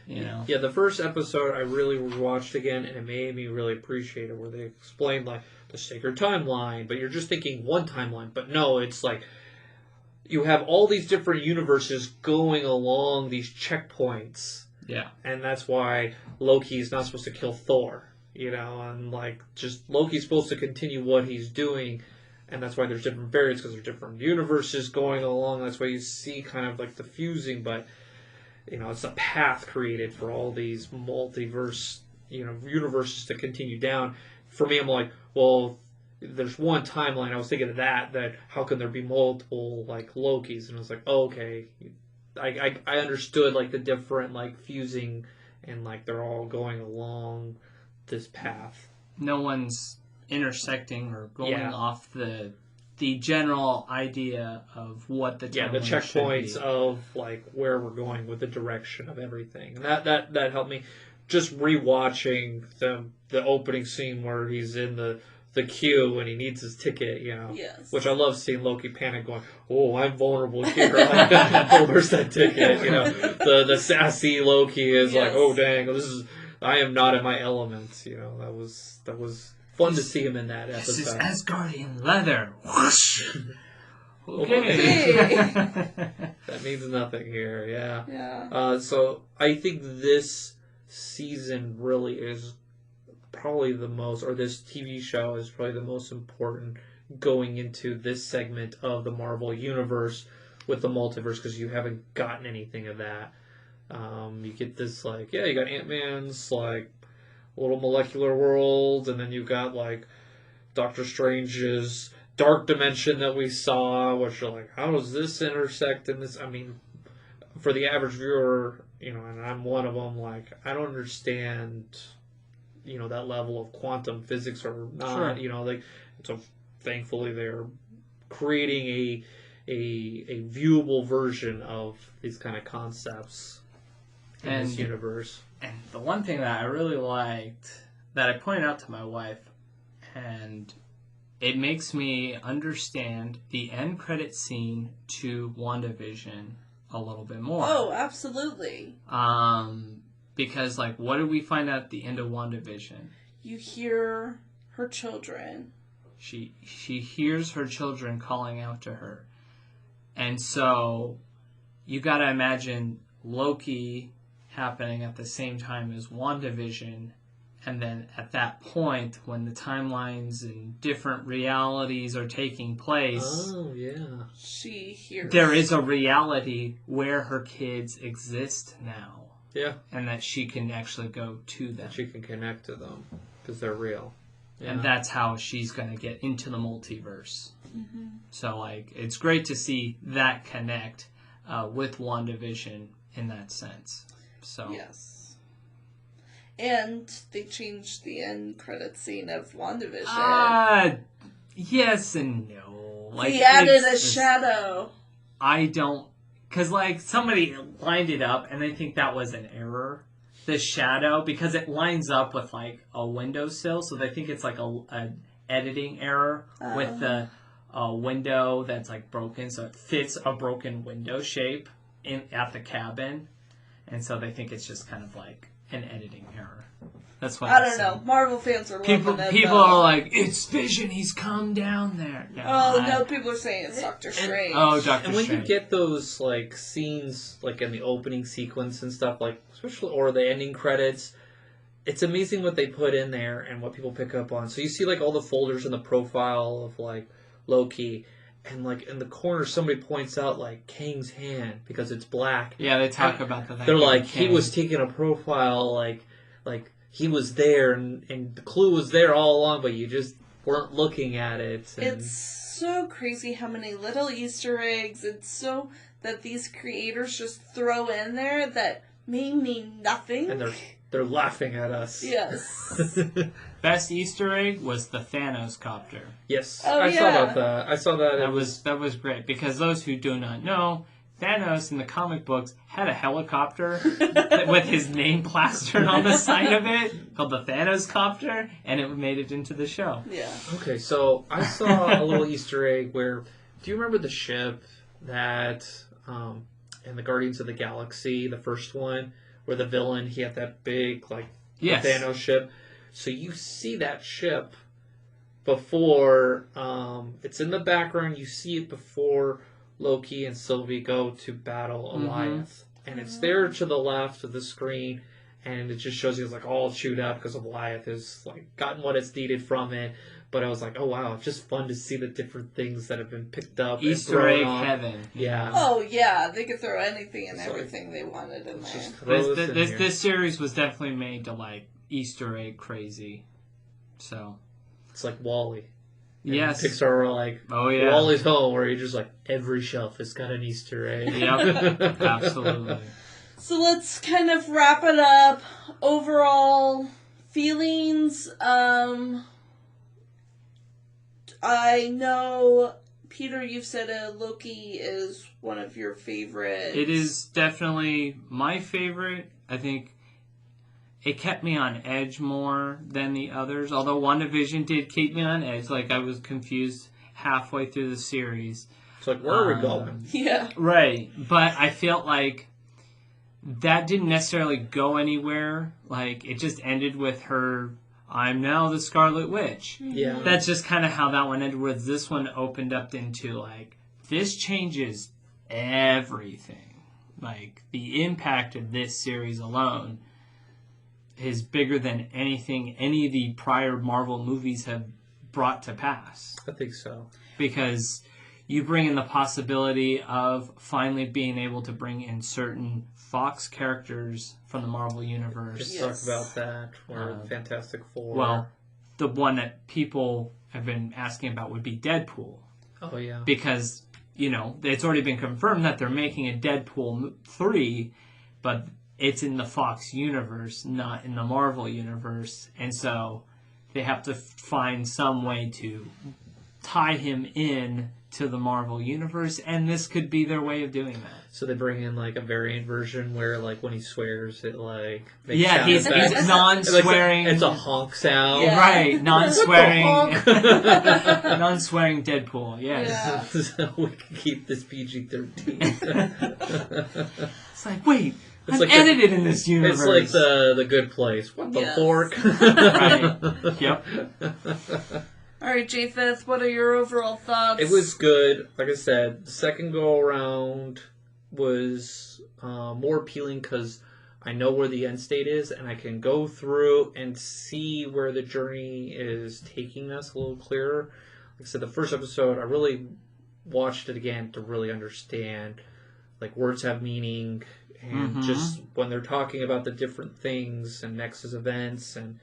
Yeah, the first episode I really watched again, and it made me really appreciate it, where they explained the sacred timeline, but you're just thinking one timeline, but no, it's you have all these different universes going along these checkpoints. Yeah. And that's why Loki's not supposed to kill Thor, and just Loki's supposed to continue what he's doing, and that's why there's different variants, because there's different universes going along. That's why you see kind of the fusing, but it's a path created for all these multiverse, universes to continue down. For me, I'm like, well, there's one timeline. I was thinking of that how can there be multiple like Lokis? And I was like, oh, okay, I understood like the different like fusing and like they're all going along this path. No one's intersecting or going off the general idea of what the the checkpoints of like where we're going with the direction of everything. And that helped me. Just rewatching the opening scene where he's in the queue and he needs his ticket, Yes. Which I love seeing Loki panic, going, "Oh, I'm vulnerable here. Oh, where's that ticket?" The sassy Loki is like, "Oh, dang, I am not in my element." That was fun to see him in that episode. This is Asgardian leather. Whoosh. Okay. That means nothing here. Yeah. Yeah. So I think this season really is probably the most, or this TV show is probably the most important going into this segment of the Marvel Universe with the multiverse, because you haven't gotten anything of that. You get this, like, you got Ant-Man's, like, little molecular world, and then you got, like, Doctor Strange's dark dimension that we saw, which you're like, how does this intersect in this? I mean, for the average viewer, and I'm one of them, like, I don't understand, that level of quantum physics or not, Sure. So thankfully they're creating a viewable version of these kind of concepts in this universe. And the one thing that I really liked, that I pointed out to my wife, and it makes me understand the end credit scene to WandaVision a little bit more. Oh, absolutely. Because, like, what did we find out at the end of WandaVision? You hear her children. She hears her children calling out to her. And so you got to imagine Loki happening at the same time as WandaVision. And then at that point, when the timelines and different realities are taking place, she hears. There is a reality where her kids exist now. Yeah. And that she can actually go to them. She can connect to them because they're real. Yeah. And that's how she's going to get into the multiverse. Mm-hmm. So, like, it's great to see that connect with WandaVision in that sense. So Yes. And they changed the end credit scene of WandaVision. Yes and no. Like, he added a shadow. I don't... Because, like, somebody lined it up, and I think that was an error. The shadow, because it lines up with, like, a windowsill, so they think it's, like, an editing error with the window that's, like, broken, so it fits a broken window shape at the cabin. And so they think it's just kind of, like, an editing error. That's what I don't know. Marvel fans are loving it. People are like, it's Vision, he's come down there. No, people are saying it's Doctor Strange. Doctor Strange. And when you get those, like, scenes, like, in the opening sequence and stuff, like, especially, or the ending credits, it's amazing what they put in there and what people pick up on. So you see, like, all the folders in the profile of, like, Loki, and, like, in the corner somebody points out, like, Kang's hand, because it's black. Yeah, they talk about that. They're like, he was taking a profile, like, he was there, and the clue was there all along, but you just weren't looking at it. And it's so crazy how many little Easter eggs and so that these creators just throw in there that mean nothing. And they're laughing at us. Yes. Best Easter egg was the Thanos copter. Yes, Oh, I yeah. saw about that. I saw that. That was great, because those who do not know, Thanos in the comic books had a helicopter with his name plastered on the side of it called the Thanos copter, and it made it into the show. Yeah. Okay, so I saw a little Easter egg where, do you remember the ship that in the Guardians of the Galaxy, the first one, where the villain, he had that big, like, Yes. Thanos ship? So you see that ship before, it's in the background, you see it before Loki and Sylvie go to battle Goliath. And it's there to the left of the screen, and it just shows you it's like all chewed up because Goliath has like gotten what it's needed from it. But I was like, oh wow, it's just fun to see the different things that have been picked up. Easter egg heaven. Yeah. Oh yeah, they could throw anything and So everything they wanted in there. Just throw this in here. This series was definitely made to like Easter egg crazy. So It's like Wall-E. And yes, Pixar were like, oh yeah, Wall-E's home, where you're just like, every shelf has got an Easter egg. Yep, absolutely. So let's kind of wrap it up. Overall feelings. I know, Peter, you've said Loki is one of your favorites. It is definitely my favorite. I think it kept me on edge more than the others. Although WandaVision did keep me on edge. Like, I was confused halfway through the series. It's like, where are we going? Yeah. Right. But I felt like that didn't necessarily go anywhere. Like, it just ended with her, I'm now the Scarlet Witch. Yeah. That's just kind of how that one ended, where this one opened up into, like, this changes everything. Like, the impact of this series alone is bigger than anything any of the prior Marvel movies have brought to pass. I think so. Because you bring in the possibility of finally being able to bring in certain Fox characters from the Marvel Universe. Just Yes. talk about that, or Fantastic Four. Well, the one that people have been asking about would be Deadpool. Oh, yeah. Because, you know, it's already been confirmed that they're making a Deadpool 3, but it's in the Fox universe, not in the Marvel universe. And so they have to find some way to tie him in to the Marvel universe, and this could be their way of doing that. So they bring in, like, a variant version where, like, when he swears, it, like, makes Yeah, sound he's effects. non-swearing. It's a honk sound. Yeah. Right, non-swearing. Honk. Non-swearing Deadpool, yes. Yeah. So we can keep this PG-13. It's like, wait, It's I'm like edited in this universe. It's like the Good Place. What the Yes. fork? Right. Yep. Alright, Japheth, what are your overall thoughts? It was good. Like I said, the second go around was more appealing because I know where the end state is, and I can go through and see where the journey is taking us a little clearer. Like I said, the first episode, I really watched it again to really understand, like, words have meaning, and just when they're talking about the different things and Nexus events and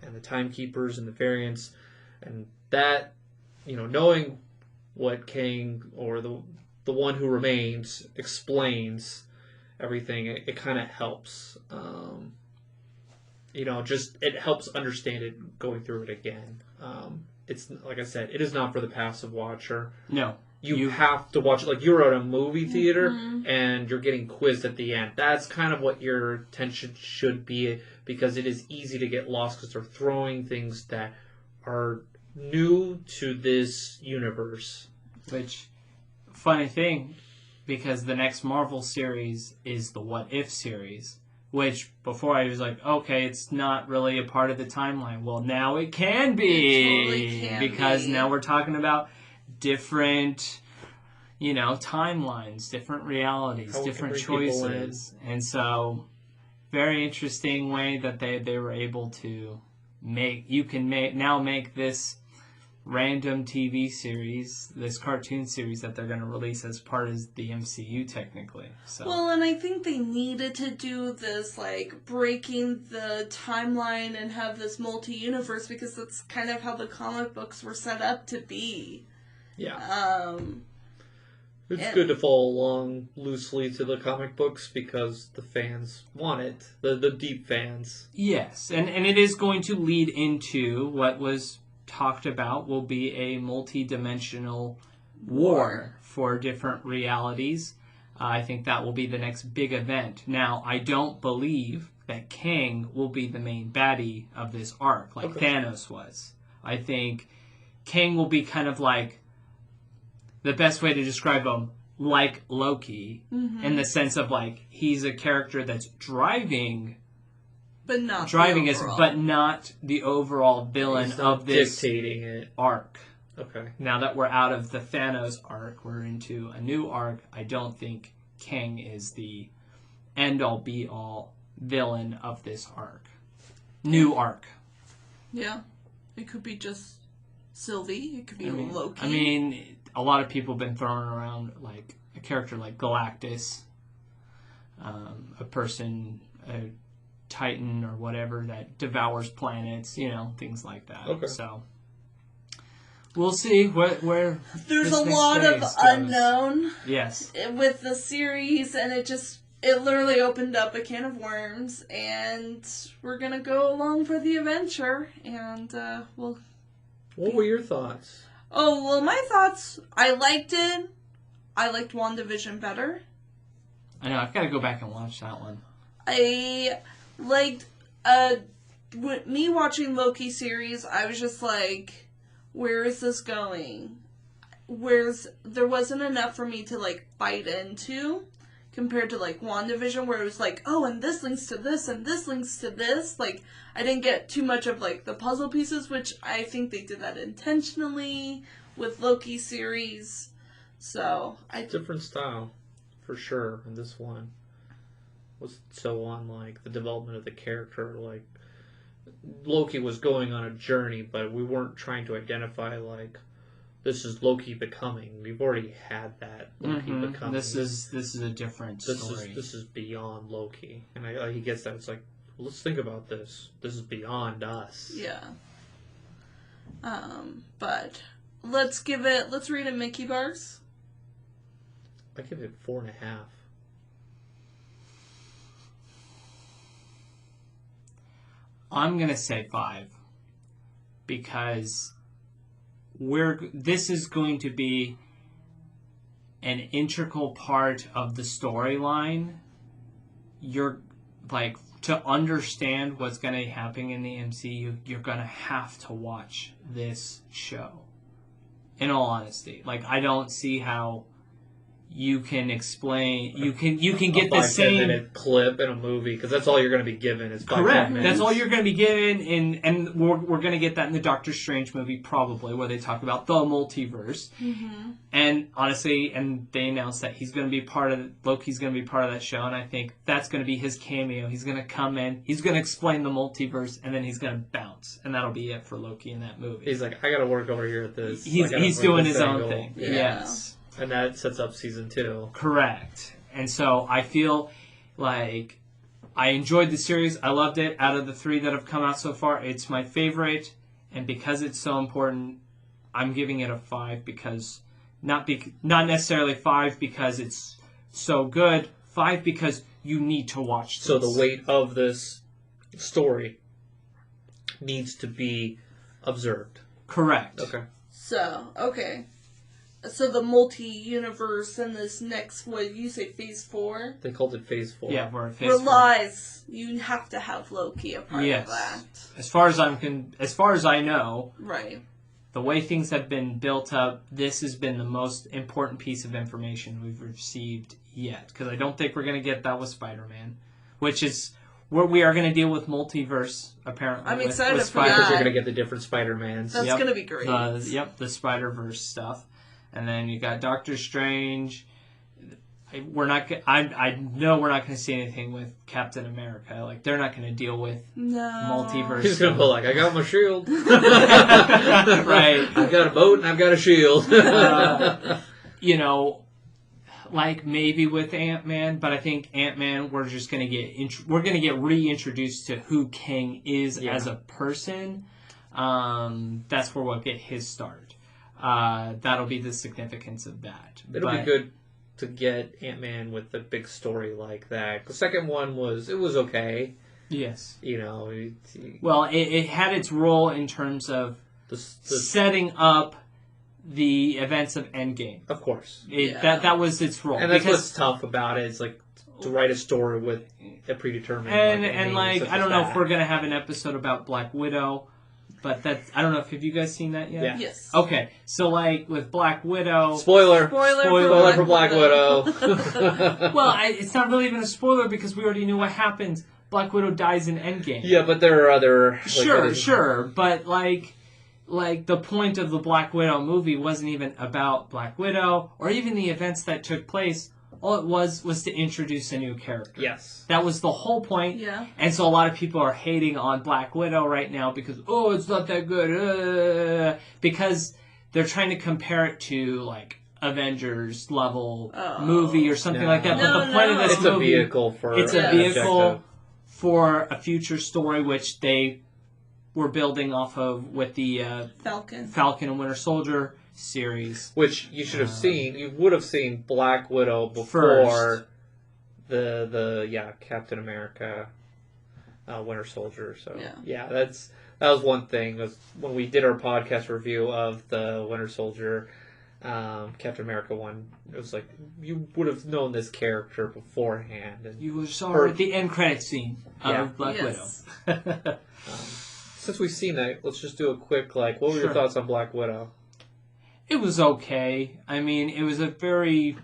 the timekeepers and the variants, and that, you know, knowing what Kang, or the one who remains, explains everything, it kind of helps. You know, just it helps understand it going through it again. It's like I said, it is not for the passive watcher. No. You have to watch it like you're at a movie theater and you're getting quizzed at the end. That's kind of what your attention should be, because it is easy to get lost because they're throwing things that are new to this universe. Which, funny thing, because the next Marvel series is the What If series, which before I was like, okay, it's not really a part of the timeline. Well, now it can be. It totally can because be. now we're talking about different, you know, timelines, different realities, How we can different bring people choices. And so, very interesting way that they were able to make this random TV series, this cartoon series that they're going to release as part of the MCU technically. So Well, and I think they needed to do this, like, breaking the timeline and have this multi-universe, because that's kind of how the comic books were set up to be. Yeah. It's good to follow along loosely to the comic books because the fans want it. The deep fans. yes, and it is going to lead into what was talked about will be a multi-dimensional war for different realities. I think that will be the next big event. Now, I don't believe that Kang will be the main baddie of this arc, like Thanos was. I think Kang will be kind of like, the best way to describe him, like Loki, in the sense of, like, he's a character that's driving But not us, but not the overall villain He's not of this dictating it. arc. Okay. Now that we're out of the Thanos arc, we're into a new arc. I don't think Kang is the end-all, be-all villain of this arc. New arc. Yeah. It could be just Sylvie. It could be Loki. I mean, a lot of people have been throwing around like a character like Galactus, a person, a Titan or whatever that devours planets, things like that. Okay. So we'll see where there's this a next lot of phase goes. unknown. Yes. With the series, and it literally opened up a can of worms, and we're gonna go along for the adventure, and we'll. What were your thoughts? Oh, well, my thoughts, I liked it. I liked WandaVision better. I know, I've got to go back and watch that one. I liked, me watching Loki series, I was just like, where is this going? There wasn't enough for me to, like, bite into, compared to, like, WandaVision, where it was like, oh, and this links to this, and this links to this. Like, I didn't get too much of, like, the puzzle pieces, which I think they did that intentionally with Loki series. So, Different style, for sure, and this one was so on, like, the development of the character, like, Loki was going on a journey, but we weren't trying to identify, like, this is Loki becoming. We've already had that Loki becoming. This is a different story. This is beyond Loki, and he gets that. It's like, let's think about this. This is beyond us. yeah. But let's rate it Mickey bars. I give it 4.5. I'm gonna say 5 because this is going to be an integral part of the storyline. You're like, to understand what's going to happen in the MCU, you're going to have to watch this show. In all honesty, like, I don't see how you can explain. You can get the same 5-10-minute clip in a movie, because that's all you're going to be given. Is 5-10 correct. minutes. That's all you're going to be given, and we're going to get that in the Doctor Strange movie probably, where they talk about the multiverse. Mm-hmm. And honestly, and they announced that he's going to be Loki's going to be part of that show, and I think that's going to be his cameo. He's going to come in, he's going to explain the multiverse, and then he's going to bounce, and that'll be it for Loki in that movie. He's like, I got to work over here at this. He's doing his own thing. Yeah. Yes. And that sets up season 2. Correct. And so I feel like I enjoyed the series. I loved it. Out of the 3 that have come out so far, it's my favorite. And because it's so important, I'm giving it a 5 because not necessarily 5 because it's so good. 5 because you need to watch this. So the weight of this story needs to be observed. Correct. Okay. So the multi-universe and this next, what you say, phase 4? They called it phase 4. Yeah, we're at phase 4. Relies. You have to have Loki a part of that. As far as I know, Right. the way things have been built up, this has been the most important piece of information we've received yet. Because I don't think we're going to get that with Spider-Man, which is where we are going to deal with multiverse, apparently. I'm excited with for Because that. you're going to get the different Spider-Mans. That's going to be great. The Spider-Verse stuff. And then you got Doctor Strange. I know we're not going to see anything with Captain America. Like, they're not going to deal with multiverse. He's going to go like, I got my shield. Right. I've got a boat and I've got a shield. Like maybe with Ant-Man, but I think Ant-Man we're going to get reintroduced to who Kang is as a person. That's where we'll get his start. That'll be the significance of that. It'll be good to get Ant-Man with a big story like that. The second one was okay. Yes. Well, it had its role in terms of setting up the events of Endgame. Of course. That was its role. And that's what's tough about it. It's like to write a story with a predetermined I don't know if we're going to have an episode about Black Widow. But I don't know if have you guys seen that yet? Yeah. Yes. Okay, so like with Black Widow. Spoiler for Black Widow. Well, it's not really even a spoiler because we already knew what happens. Black Widow dies in Endgame. Yeah, but there are other. Sure, but like the point of the Black Widow movie wasn't even about Black Widow or even the events that took place all it was to introduce a new character. Yes. That was the whole point. Yeah. And so a lot of people are hating on Black Widow right now because, oh, it's not that good. Because they're trying to compare it to, like, Avengers level movie or something like that. But the point of this movie... It's a vehicle for a future story, which they were building off of with the Falcon and Winter Soldier series. Which you should have seen. You would have seen Black Widow before the Captain America Winter Soldier. So that was one thing. Was when we did our podcast review of the Winter Soldier Captain America one, it was like you would have known this character beforehand. And you saw her at the end credit scene of Black Widow. Since we've seen that, let's just do a quick, what were your thoughts on Black Widow? It was okay. I mean, it was a very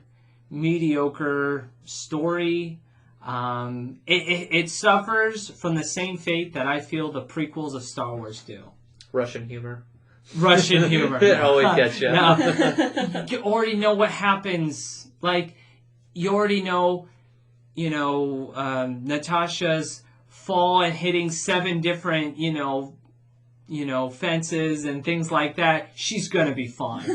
mediocre story. It suffers from the same fate that I feel the prequels of Star Wars do. Russian humor. It always gets you. No, you already know what happens. Like, you already know, Natasha's fall and hitting 7 different, fences and things like that. She's gonna be fine.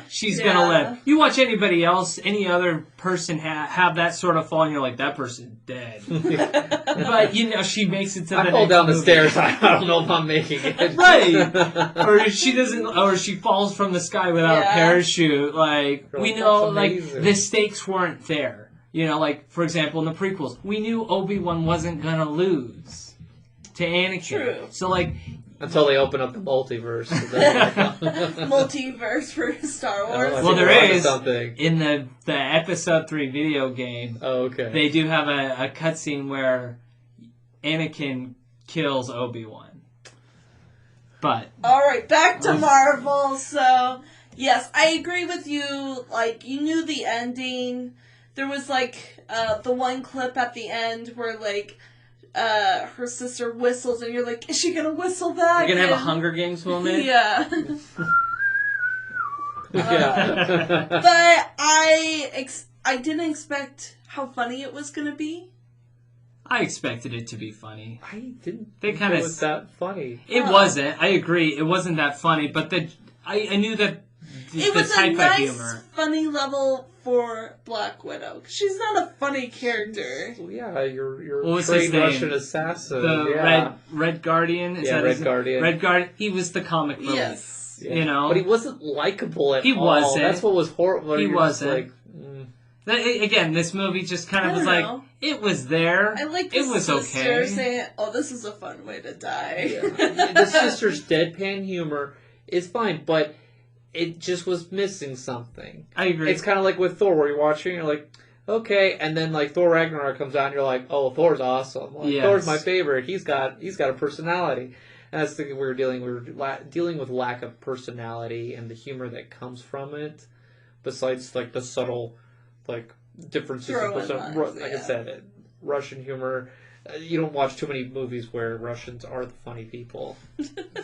She's gonna live. You watch anybody else, any other person have that sort of fall, and you're like, that person's dead. But she makes it to the next fall down the movie. stairs. I don't know if I'm making it. Right. Or she doesn't, or she falls from the sky without a parachute. We know, the stakes weren't there. For example, in the prequels, we knew Obi-Wan wasn't gonna lose to Anakin. True. So, until they open up the multiverse. Multiverse for Star Wars. Well, there is in the Episode 3 video game. Oh, okay. They do have a cutscene where Anakin kills Obi-Wan. But all right, back to Marvel. So yes, I agree with you. You knew the ending. There was the one clip at the end where her sister whistles, and you're like, is she gonna whistle back? You're gonna have a Hunger Games moment? Yeah. But I didn't expect how funny it was gonna be. I expected it to be funny. I didn't think it was that funny. It wasn't. I agree. It wasn't that funny, but I knew that it was type a nice, of humor. Funny level for Black Widow. She's not a funny character. Well, yeah, you're what was trained his name? Russian assassin. The Red Guardian? Red Guardian. Red Guardian. He was the comic relief. Yes. Yeah. But he wasn't likable at all. He wasn't. That's what was horrible. He wasn't. Again, this movie just kind of was it was there. I like it was okay. saying, "Oh, this is a fun way to die." Yeah. The sister's deadpan humor is fine, but it just was missing something. I agree. It's kind of like with Thor, where you're watching, you're like, okay, and then Thor Ragnarok comes out, and you're like, oh, Thor's awesome. Thor's my favorite. He's got a personality. And that's the thing we were dealing with lack of personality and the humor that comes from it. Besides the subtle differences. I said, Russian humor. You don't watch too many movies where Russians are the funny people.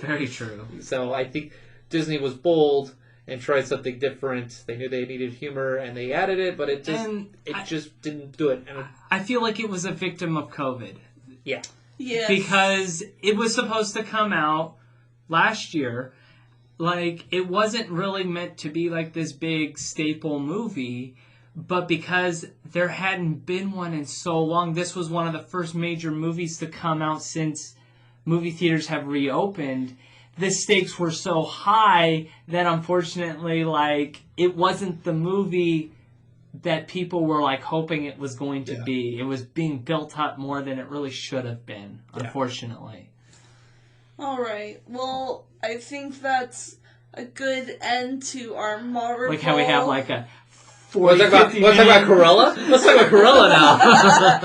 Very true. So I think Disney was bold and tried something different. They knew they needed humor and they added it, but it just didn't do it. And I feel like it was a victim of COVID. Yeah. Yes. Because it was supposed to come out last year. It wasn't really meant to be this big staple movie, but because there hadn't been one in so long, this was one of the first major movies to come out since movie theaters have reopened. The stakes were so high that unfortunately, it wasn't the movie that people were hoping it was going to be. It was being built up more than it really should have been, unfortunately. All right. Well, I think that's a good end to our Marvel. Like how we have a 40, 50 minute... Let's talk about Cruella? Let's talk about Cruella now.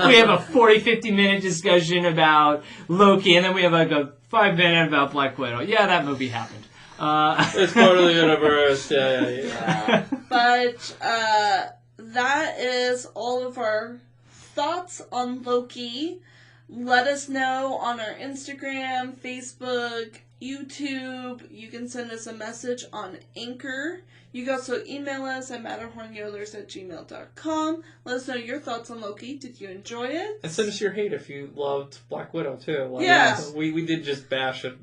We have a 40-50 minute discussion about Loki, and then we have a 5-minute about Black Widow. Yeah, that movie happened. It's part of the universe. Yeah. But that is all of our thoughts on Loki. Let us know on our Instagram, Facebook, YouTube. You can send us a message on Anchor. You can also email us at matterhornyodlers@gmail.com. Let us know your thoughts on Loki. Did you enjoy it? And send us your hate if you loved Black Widow, too. Like, Yeah. We did just bash it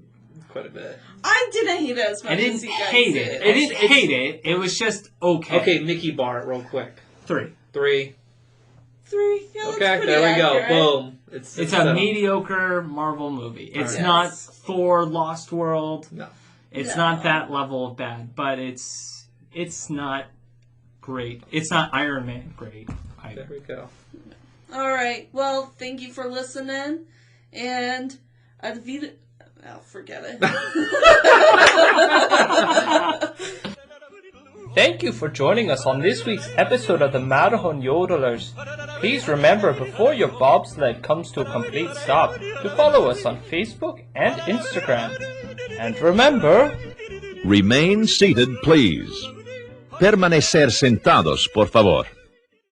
quite a bit. I didn't hate it as much I didn't as you guys hate did. it. I didn't hate it. It was just okay. Okay, Mickey bar it real quick. 3. 3. 3. Yeah, that's Okay, pretty there we accurate. go. Boom. It's a mediocre Marvel movie. It's Yes. not Thor: Lost World. No. It's No. not that level of bad, but it's not great. It's not Iron Man great either. There we go. All right. Well, thank you for listening. And forget it. Thank you for joining us on this week's episode of the Matterhorn Yodelers. Please remember, before your bobsled comes to a complete stop, to follow us on Facebook and Instagram. And remember... Remain seated, please. Permanecer sentados, por favor.